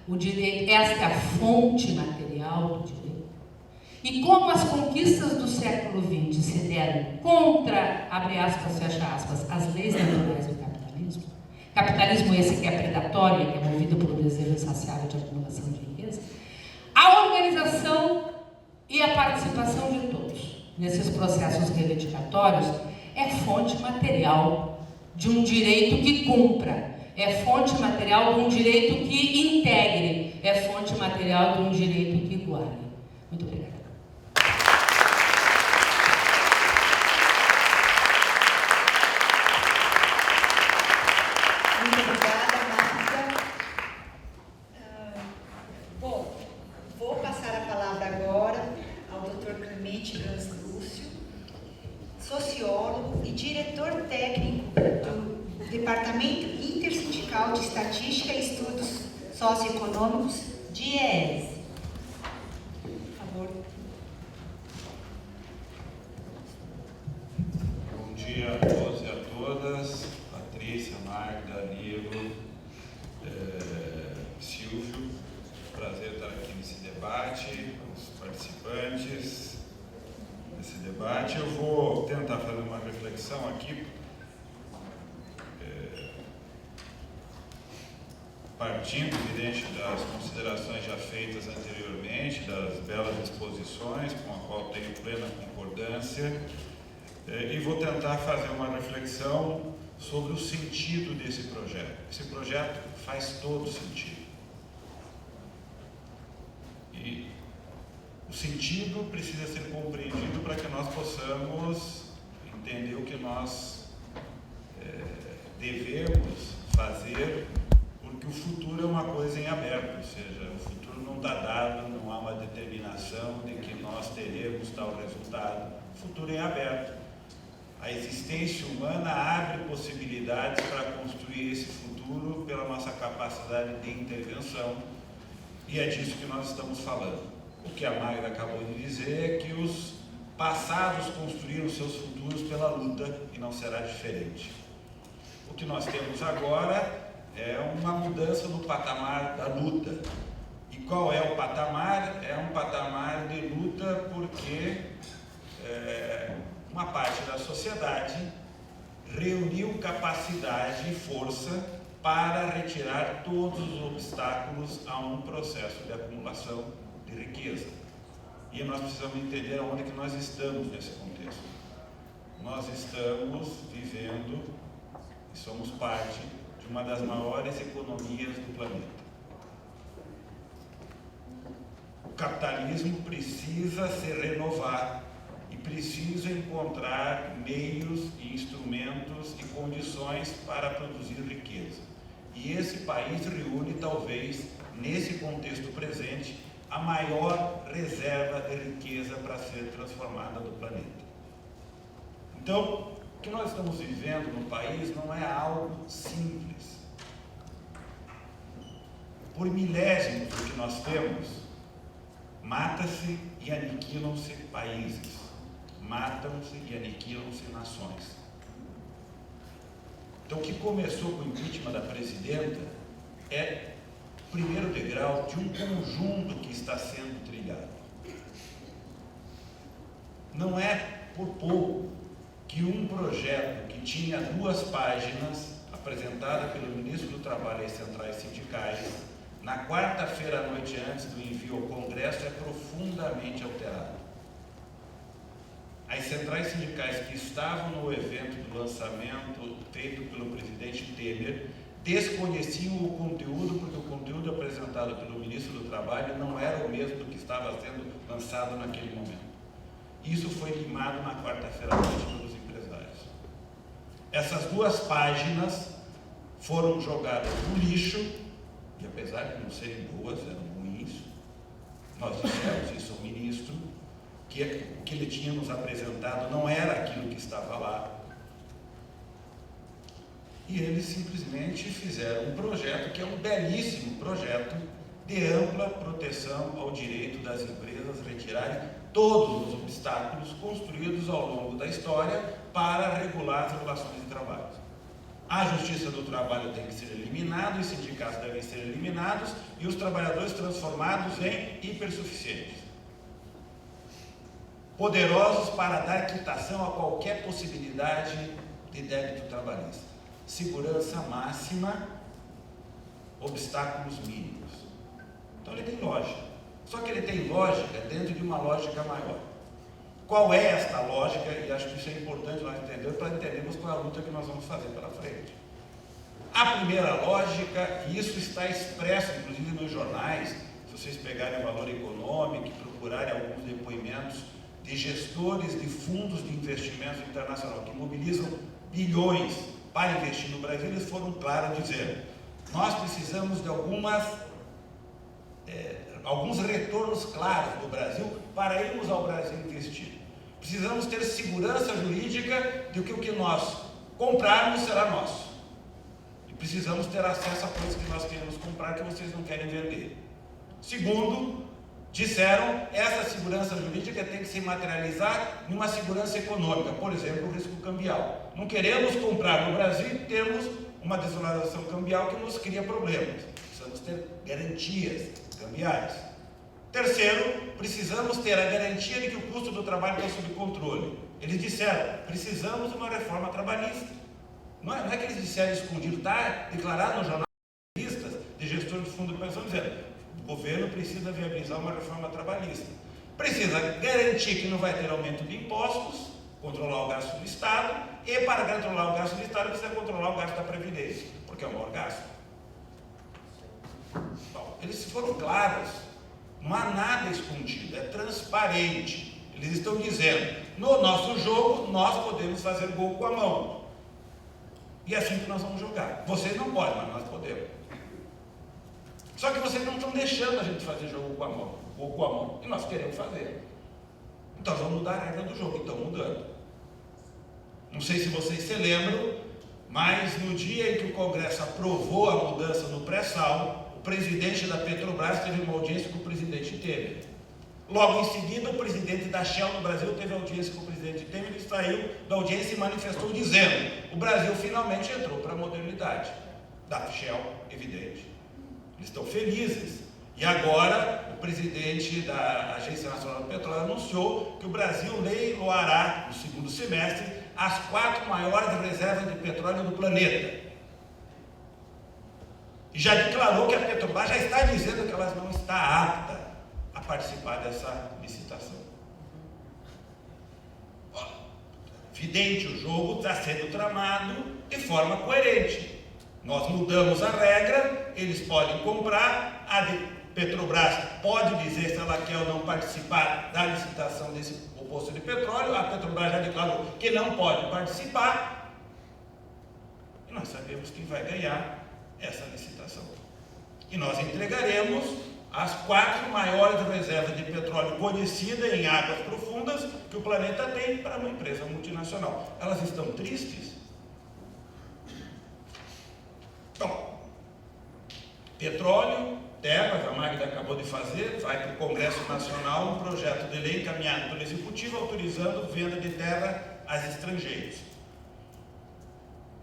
S5: O direito, esta é a fonte material do direito. E como as conquistas do século XX se deram contra, abre aspas, fecha aspas, as leis naturais do capitalismo, capitalismo esse que é predatório, que é movido por um desejo insaciável de acumulação de riqueza, a organização e a participação de todos nesses processos reivindicatórios é fonte material de um direito que cumpra, é fonte material de um direito que integre, é fonte material de um direito que iguale. Muito obrigada.
S2: Muito obrigada, Marta. Bom, vou passar a palavra agora ao Dr. Clemente Gans Lúcio, sociólogo e diretor técnico do Departamento Intersindical de Estatística e Estudos Socioeconômicos, DIEESE. Por favor.
S6: Bom dia a todos e a todas. Patrícia, Magda, Nilo, Silvio. Prazer estar aqui nesse debate, os participantes desse debate. Eu vou tentar fazer uma reflexão aqui, partindo, evidente, das considerações já feitas anteriormente, das belas exposições, com a qual tenho plena concordância, e vou tentar fazer uma reflexão sobre o sentido desse projeto. Esse projeto faz todo sentido. E o sentido precisa ser compreendido para que nós possamos entender o que nós devemos fazer, porque o futuro é uma coisa em aberto, ou seja, o futuro não está dado, não há uma determinação de que nós teremos tal resultado. O futuro é em aberto. A existência humana abre possibilidades para construir esse futuro pela nossa capacidade de intervenção, e é disso que nós estamos falando. O que a Magda acabou de dizer é que os passados construíram seus futuros pela luta e não será diferente. O que nós temos agora é uma mudança no patamar da luta. E qual é o patamar? É um patamar de luta porque uma parte da sociedade reuniu capacidade e força para retirar todos os obstáculos a um processo de acumulação de riqueza. E nós precisamos entender onde que nós estamos nesse contexto. Nós estamos vivendo e somos parte de uma das maiores economias do planeta. O capitalismo precisa se renovar e precisa encontrar meios e instrumentos e condições para produzir riqueza. E esse país reúne, talvez, nesse contexto presente, a maior reserva de riqueza para ser transformada no planeta. Então, o que nós estamos vivendo no país não é algo simples. Por milésimos do que nós temos, mata-se e aniquilam-se países, matam-se e aniquilam-se nações. Então, o que começou com o impeachment da presidenta é o primeiro degrau de um conjunto que está sendo trilhado. Não é por pouco que um projeto que tinha 2 páginas, apresentada pelo ministro do Trabalho e centrais sindicais, na quarta-feira à noite antes do envio ao Congresso, é profundamente alterado. As centrais sindicais que estavam no evento do lançamento feito pelo presidente Temer desconheciam o conteúdo, porque o conteúdo apresentado pelo ministro do Trabalho não era o mesmo do que estava sendo lançado naquele momento. Isso foi limado na quarta-feira à noite pelos empresários. Essas 2 páginas foram jogadas no lixo, e apesar de não serem boas, eram ruins. Nós dissemos isso ao ministro, que o que ele tinha nos apresentado não era aquilo que estava lá. E eles simplesmente fizeram um projeto que é um belíssimo projeto de ampla proteção ao direito das empresas retirarem todos os obstáculos construídos ao longo da história para regular as relações de trabalho. A Justiça do Trabalho tem que ser eliminada, os sindicatos devem ser eliminados e os trabalhadores transformados em hipersuficientes. Poderosos para dar quitação a qualquer possibilidade de débito trabalhista. Segurança máxima, obstáculos mínimos. Então ele tem lógica. Só que ele tem lógica dentro de uma lógica maior. Qual é esta lógica? E acho que isso é importante nós entendermos para entendermos qual é a luta que nós vamos fazer pela frente. A primeira lógica, e isso está expresso inclusive nos jornais, se vocês pegarem o Valor Econômico e procurarem alguns depoimentos de gestores de fundos de investimentos internacional que mobilizam bilhões para investir no Brasil, eles foram claros dizendo: nós precisamos de alguns retornos claros do Brasil para irmos ao Brasil investir. Precisamos ter segurança jurídica de que o que nós comprarmos será nosso. E precisamos ter acesso a coisas que nós queremos comprar que vocês não querem vender. Segundo, disseram, essa segurança jurídica tem que se materializar numa segurança econômica, por exemplo, o risco cambial. Não queremos comprar no Brasil e termos uma desvalorização cambial que nos cria problemas. Precisamos ter garantias cambiais. Terceiro, precisamos ter a garantia de que o custo do trabalho está sob controle. Eles disseram, precisamos de uma reforma trabalhista. Não é que eles disseram escondido, está declarado no jornal de gestores de fundo de pensão, dizendo, o governo precisa viabilizar uma reforma trabalhista. Precisa garantir que não vai ter aumento de impostos, controlar o gasto do Estado, e para controlar o gasto do Estado precisa controlar o gasto da Previdência, porque é o maior gasto. Bom, eles foram claros, não há nada escondido, é transparente. Eles estão dizendo, no nosso jogo nós podemos fazer gol com a mão. E é assim que nós vamos jogar. Vocês não podem, mas nós podemos. Só que vocês não estão deixando a gente fazer jogo com a mão, ou com a mão, e nós queremos fazer. Então vamos mudar a regra do jogo, e estão mudando. Não sei se vocês se lembram, mas no dia em que o Congresso aprovou a mudança no pré-sal, o presidente da Petrobras teve uma audiência com o presidente Temer. Logo em seguida, o presidente da Shell no Brasil teve audiência com o presidente Temer e saiu da audiência e manifestou dizendo: o Brasil finalmente entrou para a modernidade. Da Shell, evidente. Eles estão felizes. E agora, o presidente da Agência Nacional do Petróleo anunciou que o Brasil leiloará, no segundo semestre, as 4 maiores reservas de petróleo do planeta. E já declarou que a Petrobras já está dizendo que ela não está apta a participar dessa licitação. Evidente, o jogo está sendo tramado de forma coerente. Nós mudamos a regra, eles podem comprar, a Petrobras pode dizer se ela quer ou não participar da licitação desse poço de petróleo, a Petrobras já declarou que não pode participar, e nós sabemos quem vai ganhar essa licitação. E nós entregaremos as 4 maiores reservas de petróleo conhecidas em águas profundas que o planeta tem para uma empresa multinacional. Elas estão tristes? Bom, petróleo, terras, a Magda acabou de fazer, vai para o Congresso Nacional um projeto de lei encaminhado pelo Executivo autorizando venda de terra a estrangeiros.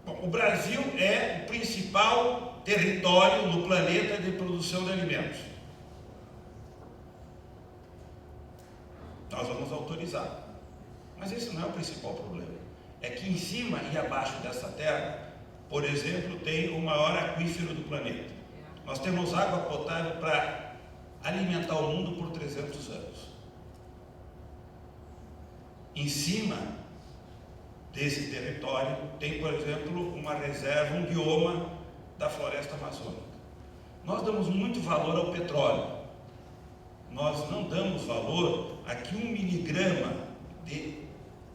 S6: Bom, o Brasil é o principal território no planeta de produção de alimentos. Nós vamos autorizar. Mas esse não é o principal problema. É que em cima e abaixo dessa terra, por exemplo, tem o maior aquífero do planeta. Nós temos água potável para alimentar o mundo por 300 anos. Em cima desse território tem, por exemplo, uma reserva, um bioma da floresta amazônica. Nós damos muito valor ao petróleo. Nós não damos valor a que 1 miligrama de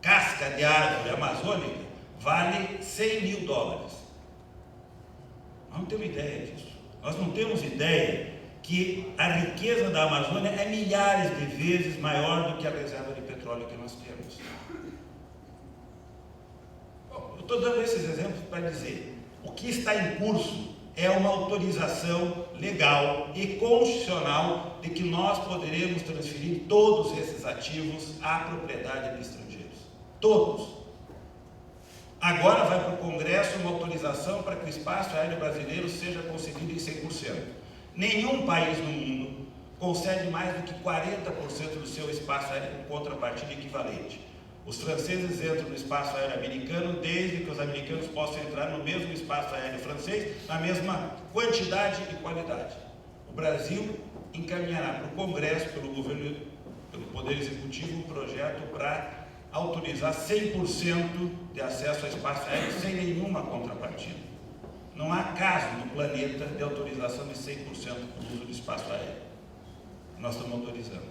S6: casca de árvore amazônica vale $100 mil. Nós não temos ideia disso. Nós não temos ideia que a riqueza da Amazônia é milhares de vezes maior do que a reserva de petróleo que nós temos. Bom, eu estou dando esses exemplos para dizer, o que está em curso é uma autorização legal e constitucional de que nós poderemos transferir todos esses ativos à propriedade de estrangeiros. Todos. Agora vai para o Congresso uma autorização para que o espaço aéreo brasileiro seja concedido em 100%. Nenhum país no mundo concede mais do que 40% do seu espaço aéreo com contrapartida equivalente. Os franceses entram no espaço aéreo americano desde que os americanos possam entrar no mesmo espaço aéreo francês, na mesma quantidade e qualidade. O Brasil encaminhará para o Congresso, pelo governo, pelo Poder Executivo, um projeto para autorizar 100% de acesso ao espaço aéreo sem nenhuma contrapartida. Não há caso no planeta de autorização de 100% do uso do espaço aéreo. Nós estamos autorizando.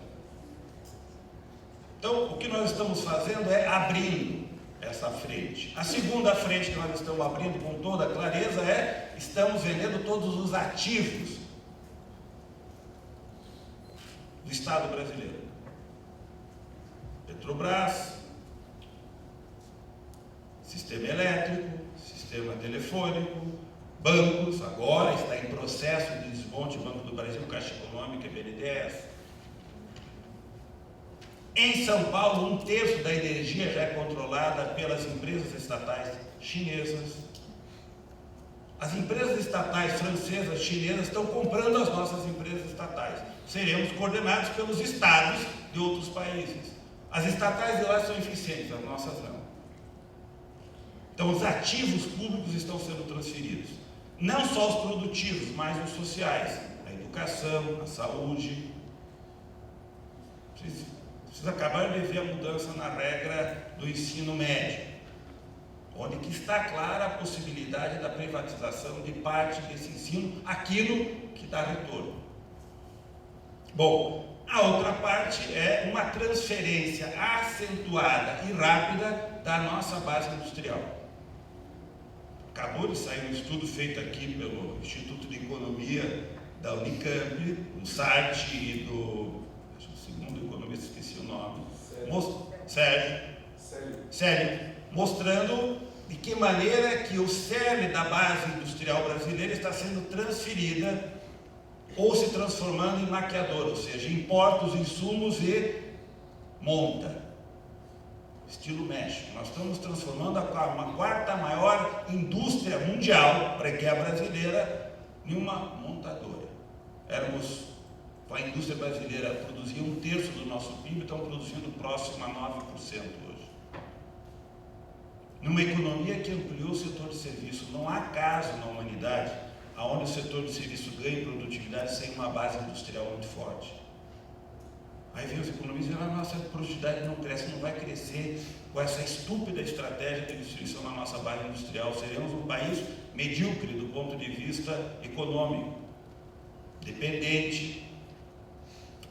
S6: Então, o que nós estamos fazendo é abrindo essa frente. A segunda frente que nós estamos abrindo com toda clareza é: estamos vendendo todos os ativos do Estado brasileiro. Petrobras, sistema elétrico, sistema telefônico, bancos, agora está em processo de desmonte, Banco do Brasil, Caixa Econômica e BNDES. Em São Paulo, 1/3 da energia já é controlada pelas empresas estatais chinesas. As empresas estatais francesas, chinesas, estão comprando as nossas empresas estatais. Seremos coordenados pelos estados de outros países. As estatais de lá são eficientes, as nossas não. Então, os ativos públicos estão sendo transferidos. Não só os produtivos, mas os sociais. A educação, a saúde. Vocês acabaram de ver a mudança na regra do ensino médio, onde que está clara a possibilidade da privatização de parte desse ensino, aquilo que dá retorno. Bom, a outra parte é uma transferência acentuada e rápida da nossa base industrial. Acabou de sair um estudo feito aqui pelo Instituto de Economia da Unicamp, do SAT e do segundo economista, esqueci o nome, Sérgio, mostrando de que maneira que o cerne da base industrial brasileira está sendo transferida ou se transformando em maquiadora, ou seja, importa os insumos e monta. Estilo México. Nós estamos transformando uma quarta maior indústria mundial, que é a brasileira, em uma montadora. A indústria brasileira produzia 1/3 do nosso PIB, estão produzindo próximo a 9% hoje. Numa economia que ampliou o setor de serviço, não há caso na humanidade onde o setor de serviço ganhe produtividade sem uma base industrial muito forte. Aí vem os economistas e dizem, a nossa produtividade não cresce, não vai crescer com essa estúpida estratégia de destruição da nossa base industrial. Seremos um país medíocre do ponto de vista econômico, dependente.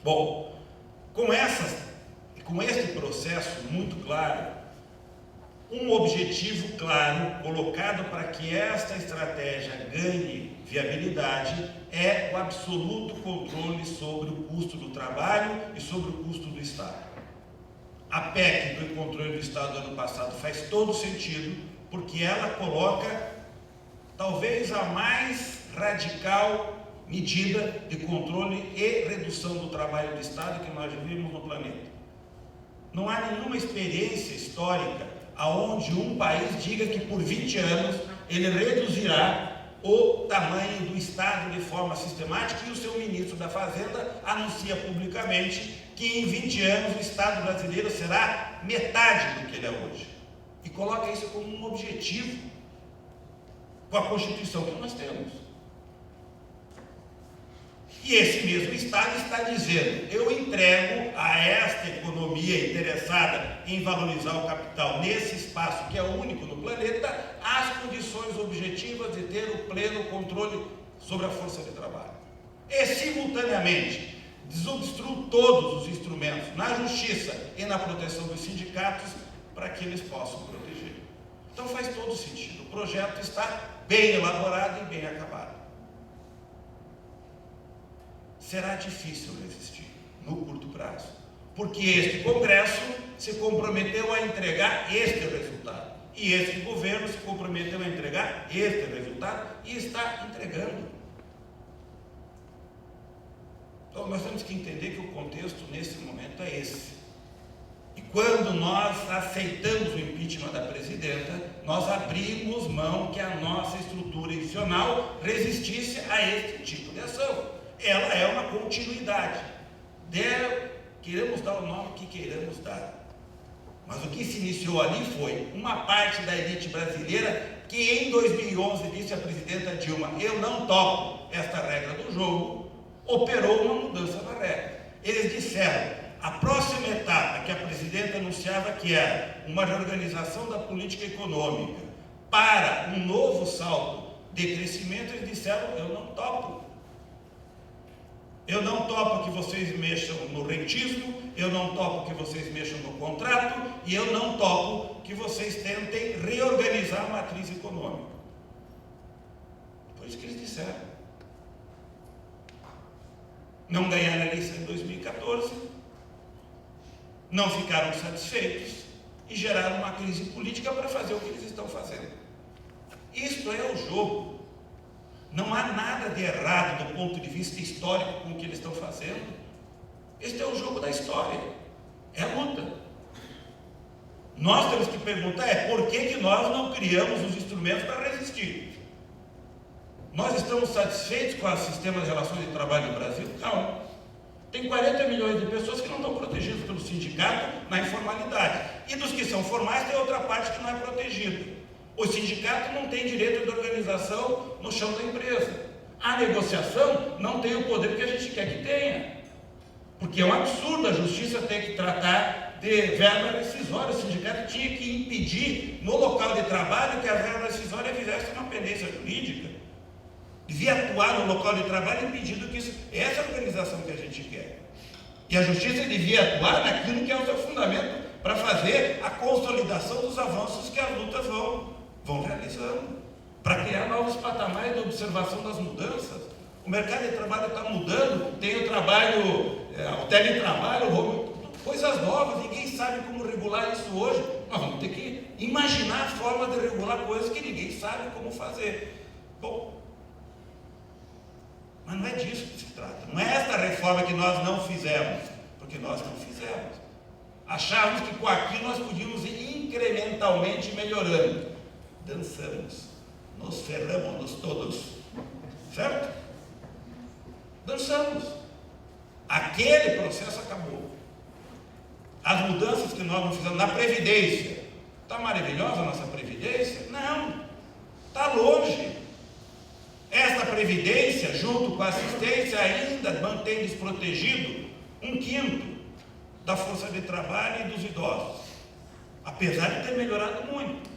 S6: Bom, com este processo muito claro, um objetivo claro colocado para que esta estratégia ganhe viabilidade é o absoluto controle sobre o custo do trabalho e sobre o custo do Estado. A PEC do controle do Estado do ano passado faz todo sentido, porque ela coloca talvez a mais radical medida de controle e redução do trabalho do Estado que nós vivemos no planeta. Não há nenhuma experiência histórica aonde um país diga que por 20 anos ele reduzirá o tamanho do Estado de forma sistemática, e o seu ministro da Fazenda anuncia publicamente que em 20 anos o Estado brasileiro será metade do que ele é hoje. E coloca isso como um objetivo com a Constituição que nós temos. E esse mesmo Estado está dizendo, eu entrego a esta economia interessada em valorizar o capital nesse espaço que é único no planeta, as condições objetivas de ter o pleno controle sobre a força de trabalho. E, simultaneamente, desobstruo todos os instrumentos na justiça e na proteção dos sindicatos para que eles possam proteger. Então faz todo sentido. O projeto está bem elaborado e bem acabado. Será difícil resistir no curto prazo, porque este Congresso se comprometeu a entregar este resultado, e este governo se comprometeu a entregar este resultado, e está entregando. Então nós temos que entender que o contexto nesse momento é esse. E quando nós aceitamos o impeachment da presidenta, nós abrimos mão que a nossa estrutura institucional resistisse a este tipo de ação. Ela é uma continuidade. Queremos dar o nome que queiramos dar. Mas o que se iniciou ali foi uma parte da elite brasileira que em 2011 disse à presidenta Dilma, eu não topo esta regra do jogo, operou uma mudança na regra. Eles disseram, a próxima etapa que a presidenta anunciava que era uma reorganização da política econômica para um novo salto de crescimento, eles disseram, eu não topo. Eu não topo que vocês mexam no rentismo, eu não topo que vocês mexam no contrato, e eu não topo que vocês tentem reorganizar a matriz econômica. Foi isso que eles disseram. Não ganharam a eleição em 2014, não ficaram satisfeitos e geraram uma crise política para fazer o que eles estão fazendo. Isto é o jogo. Não há nada de errado do ponto de vista histórico com o que eles estão fazendo. Este é o jogo da história. É a luta. Nós temos que perguntar por que nós não criamos os instrumentos para resistir. Nós estamos satisfeitos com o sistema de relações de trabalho do Brasil? Não. Tem 40 milhões de pessoas que não estão protegidas pelo sindicato na informalidade. E dos que são formais tem outra parte que não é protegida. O sindicato não tem direito de organização no chão da empresa. A negociação não tem o poder que a gente quer que tenha. Porque é um absurdo a justiça ter que tratar de verba rescisória. O sindicato tinha que impedir no local de trabalho que a verba rescisória fizesse uma pendência jurídica. Devia atuar no local de trabalho impedindo que isso... Essa é a organização que a gente quer. E a justiça devia atuar naquilo que é o seu fundamento para fazer a consolidação dos avanços que as lutas vão realizando, para criar novos patamares de observação das mudanças. O mercado de trabalho está mudando, tem o trabalho, o teletrabalho, coisas novas, ninguém sabe como regular isso hoje. Nós vamos ter que imaginar a forma de regular coisas que ninguém sabe como fazer. Bom, mas não é disso que se trata. Não é esta reforma que nós não fizemos, porque nós não fizemos. Achávamos que com aquilo nós podíamos ir incrementalmente melhorando. Dançamos, nos ferramos todos, certo? Dançamos. Aquele processo acabou. As mudanças que nós não fizemos na Previdência, está maravilhosa a nossa Previdência? Não, está longe. Esta Previdência, junto com a assistência, ainda mantém desprotegido 1/5 da força de trabalho e dos idosos, apesar de ter melhorado muito.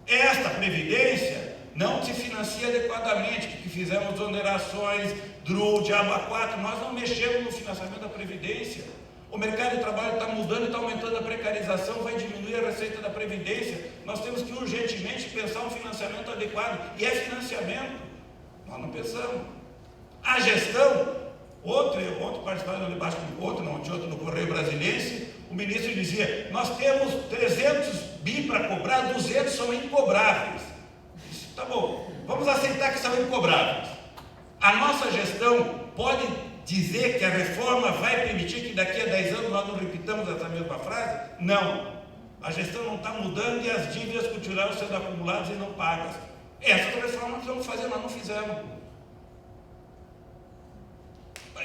S6: Esta Previdência não se financia adequadamente, porque fizemos onerações, DRU, Diabo 4, nós não mexemos no financiamento da Previdência. O mercado de trabalho está mudando e está aumentando a precarização, vai diminuir a receita da Previdência. Nós temos que urgentemente pensar um financiamento adequado, e é financiamento. Nós não pensamos. A gestão, ontem participando no debate com outro no Correio Brasiliense, o ministro dizia, nós temos 300 bi para cobrar, 200 são incobráveis. Isso, tá bom, vamos aceitar que são incobráveis. A nossa gestão pode dizer que a reforma vai permitir que daqui a 10 anos nós não repitamos essa mesma frase? Não. A gestão não está mudando e as dívidas continuarão sendo acumuladas e não pagas. Essa reforma nós vamos fazer, nós não fizemos.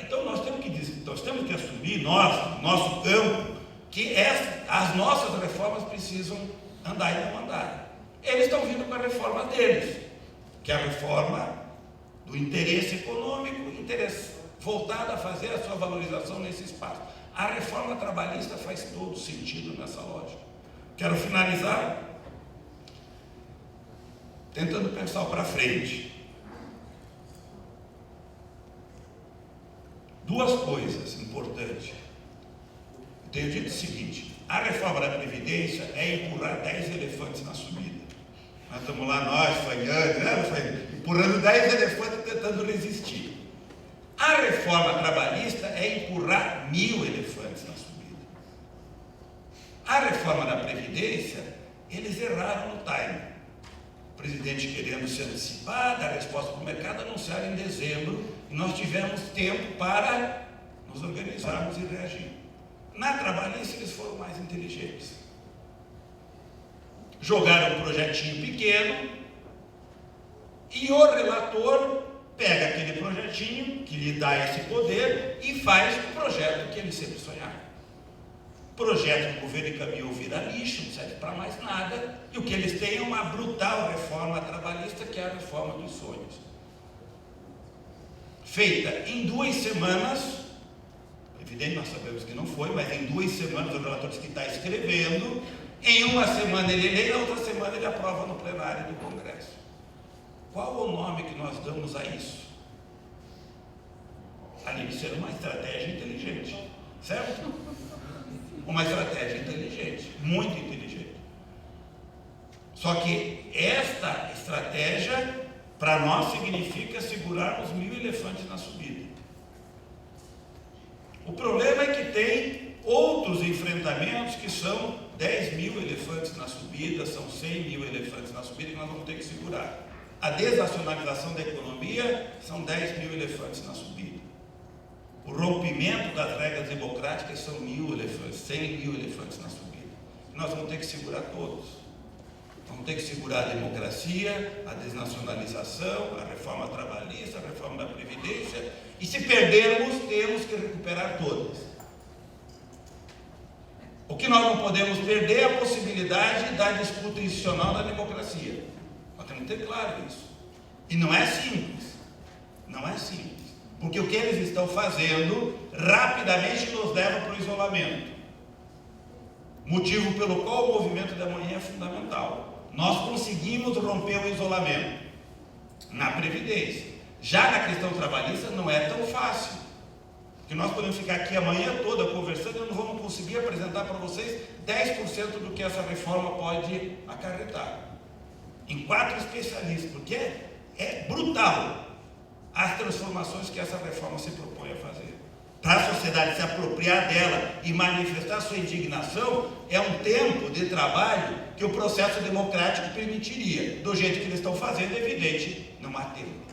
S6: Então nós temos que assumir, nosso campo, que as nossas reformas precisam andar e não andar. Eles estão vindo com a reforma deles, que é a reforma do interesse econômico, voltada a fazer a sua valorização nesse espaço. A reforma trabalhista faz todo sentido nessa lógica. Quero finalizar tentando pensar para frente. Duas coisas importantes. Eu tenho dito o seguinte, a reforma da Previdência é empurrar 10 elefantes na subida. Nós estamos lá, fanhando, empurrando 10 elefantes tentando resistir. A reforma trabalhista é empurrar 1000 elefantes na subida. A reforma da Previdência, eles erraram no timing. O presidente querendo se antecipar, dar resposta para o mercado, anunciaram em dezembro, e nós tivemos tempo para nos organizarmos e reagir. Na trabalhista, eles foram mais inteligentes. Jogaram um projetinho pequeno, e o relator pega aquele projetinho que lhe dá esse poder e faz o projeto que ele sempre sonhava. Projeto que o governo encaminhou vira lixo, não serve para mais nada, e o que eles têm é uma brutal reforma trabalhista, que é a reforma dos sonhos. Feita em 2 semanas, evidente, nós sabemos que não foi, mas em 2 semanas o relator disse que está escrevendo, em 1 semana ele lê, na outra semana ele aprova no plenário do Congresso. Qual o nome que nós damos a isso? Ali de ser uma estratégia inteligente, certo? Uma estratégia inteligente, muito inteligente. Só que esta estratégia, para nós, significa segurarmos 1000 elefantes na subida. O problema é que tem outros enfrentamentos que são 10.000 elefantes na subida, são 100.000 elefantes na subida que nós vamos ter que segurar. A desnacionalização da economia são 10.000 elefantes na subida. O rompimento das regras democráticas são 1.000 elefantes, 100.000 elefantes na subida. Nós vamos ter que segurar todos. Vamos ter que segurar a democracia, a desnacionalização, a reforma trabalhista, a reforma da Previdência. E se perdermos, temos que recuperar todas. O que nós não podemos perder é a possibilidade da disputa institucional da democracia. Nós temos que ter claro isso. E não é simples. Não é simples. Porque o que eles estão fazendo rapidamente nos leva para o isolamento. Motivo pelo qual o movimento da manhã é fundamental. Nós conseguimos romper o isolamento na Previdência. Já na questão trabalhista não é tão fácil. Porque nós podemos ficar aqui a manhã toda conversando e não vamos conseguir apresentar para vocês 10% do que essa reforma pode acarretar. Em 4 especialistas, porque é brutal as transformações que essa reforma se propõe a fazer. Para a sociedade se apropriar dela e manifestar sua indignação, é um tempo de trabalho que o processo democrático permitiria. Do jeito que eles estão fazendo, é evidente, não há tempo.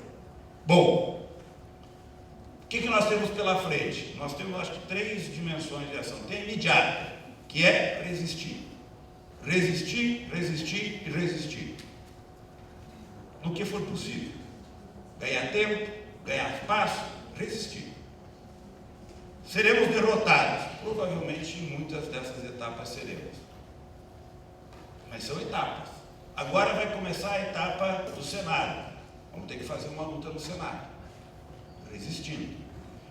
S6: Bom, que nós temos pela frente? Nós temos, acho que, 3 dimensões de ação. Tem a imediata, que é resistir. Resistir, resistir e resistir. No que for possível. Ganhar tempo, ganhar espaço, resistir. Seremos derrotados? Provavelmente em muitas dessas etapas seremos. Mas são etapas. Agora vai começar a etapa do Senado. Vamos ter que fazer uma luta no Senado. Resistindo.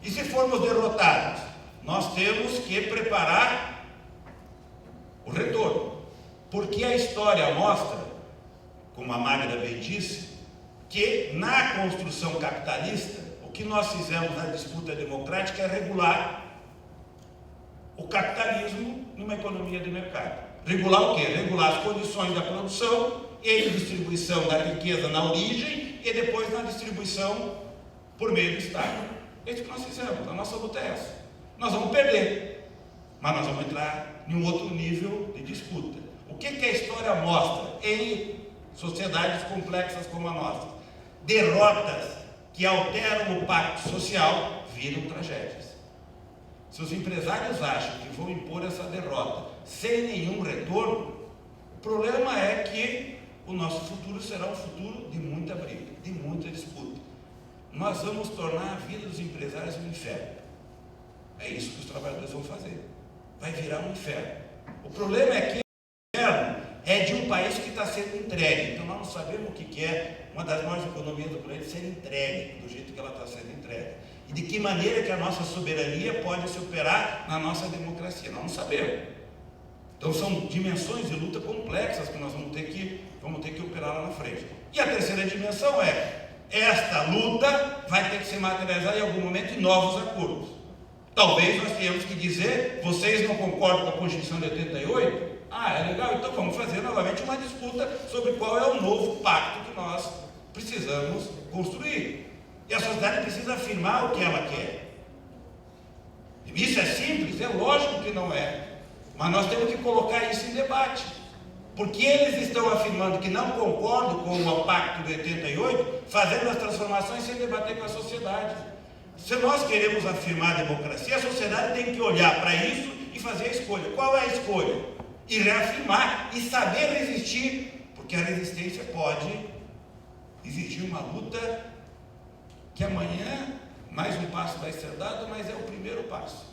S6: E se formos derrotados? Nós temos que preparar o retorno. Porque a história mostra, como a Magda bem disse, que na construção capitalista, o que nós fizemos na disputa democrática é regular o capitalismo numa economia de mercado. Regular o quê? Regular as condições da produção e distribuição da riqueza na origem e depois na distribuição por meio do Estado. É isso que nós fizemos. A nossa luta é essa. Nós vamos perder, mas nós vamos entrar em um outro nível de disputa. O que a história mostra em sociedades complexas como a nossa? Derrotas que alteram o pacto social viram tragédias. Se os empresários acham que vão impor essa derrota sem nenhum retorno, o problema é que o nosso futuro será um futuro de muita briga, de muita disputa. Nós vamos tornar a vida dos empresários um inferno. É isso que os trabalhadores vão fazer. Vai virar um inferno. O problema é que o inferno é de um país que está sendo entregue. Então nós não sabemos o que é uma das maiores economias do planeta ser entregue, do jeito que ela está sendo entregue. E de que maneira que a nossa soberania pode se operar na nossa democracia. Nós não sabemos. Então são dimensões de luta complexas que nós vamos ter que operar lá na frente. E a terceira dimensão é, esta luta vai ter que se materializar em algum momento em novos acordos. Talvez nós tenhamos que dizer, vocês não concordam com a Constituição de 88? Ah, é legal, então vamos fazer novamente uma disputa sobre qual é o novo pacto que nós precisamos construir. E a sociedade precisa afirmar o que ela quer. Isso é simples? É lógico que não é. Mas nós temos que colocar isso em debate. Porque eles estão afirmando que não concordam com o pacto de 88, fazendo as transformações sem debater com a sociedade. Se nós queremos afirmar a democracia, a sociedade tem que olhar para isso e fazer a escolha. Qual é a escolha? E reafirmar e saber resistir, porque a resistência pode exigir uma luta que amanhã mais um passo vai ser dado, mas é o primeiro passo,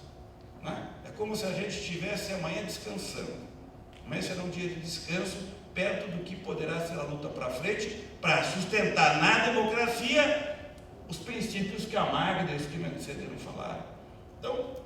S6: né? É como se a gente estivesse amanhã descansando. Amanhã será um dia de descanso, perto do que poderá ser a luta para frente, para sustentar na democracia os princípios que a Magda e os que me antecederam falaram. Então,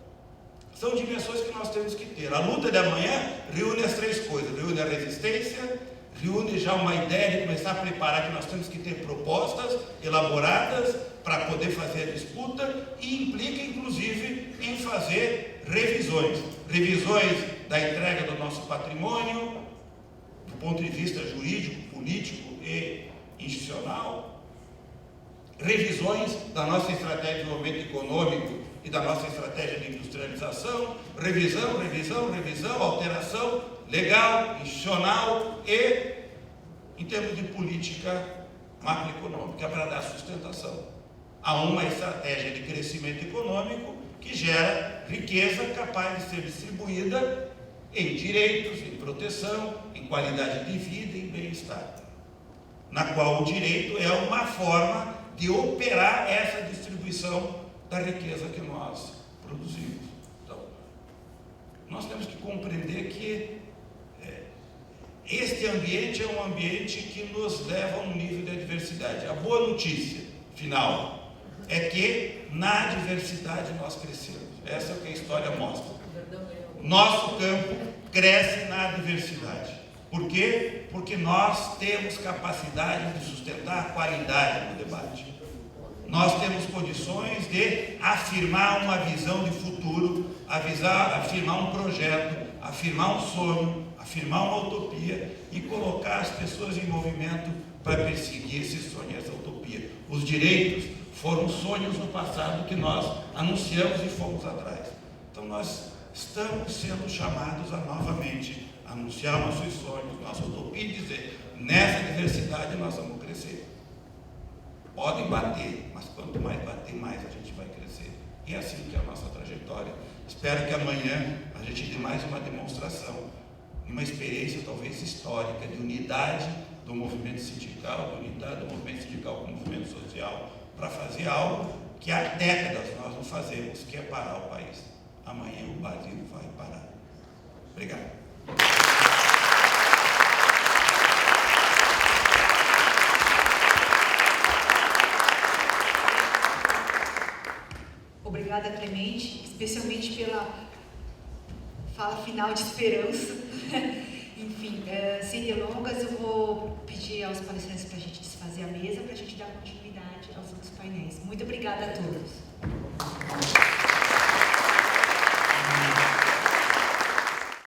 S6: são dimensões que nós temos que ter. A luta de amanhã reúne as 3 coisas: reúne a resistência, reúne já uma ideia de começar a preparar que nós temos que ter propostas elaboradas para poder fazer a disputa, e implica inclusive em fazer revisões da entrega do nosso patrimônio, do ponto de vista jurídico, político e institucional, revisões da nossa estratégia de desenvolvimento econômico e da nossa estratégia de industrialização, revisão, alteração legal, institucional e em termos de política macroeconômica para dar sustentação a uma estratégia de crescimento econômico que gera riqueza capaz de ser distribuída em direitos, em proteção, em qualidade de vida e em bem-estar, na qual o direito é uma forma de operar essa distribuição da riqueza que nós produzimos. Então, nós temos que compreender que este ambiente é um ambiente que nos leva a um nível de adversidade. A boa notícia final é que na diversidade nós crescemos. Essa é o que a história mostra. Nosso campo cresce na diversidade. Por quê? Porque nós temos capacidade de sustentar a qualidade no debate. Nós temos condições de afirmar uma visão de futuro, afirmar um projeto, afirmar um sonho, afirmar uma utopia e colocar as pessoas em movimento para perseguir esse sonho, essa utopia. Os direitos foram sonhos no passado que nós anunciamos e fomos atrás. Então nós estamos sendo chamados a novamente anunciar nossos sonhos, nossa utopia e dizer, nessa diversidade nós vamos crescer. Podem bater, mas quanto mais bater, mais a gente vai crescer. E é assim que é a nossa trajetória. Espero que amanhã a gente dê mais uma demonstração, uma experiência talvez histórica de unidade do movimento sindical, de unidade do movimento sindical com o movimento social, para fazer algo que há décadas nós não fazemos, que é parar o país. Amanhã o Brasil vai parar. Obrigado.
S2: Obrigada, Clemente, especialmente pela fala final de esperança. Enfim, sem delongas, eu vou pedir aos palestrantes para a gente desfazer a mesa, para a gente dar continuidade aos outros painéis. Muito obrigada a todos.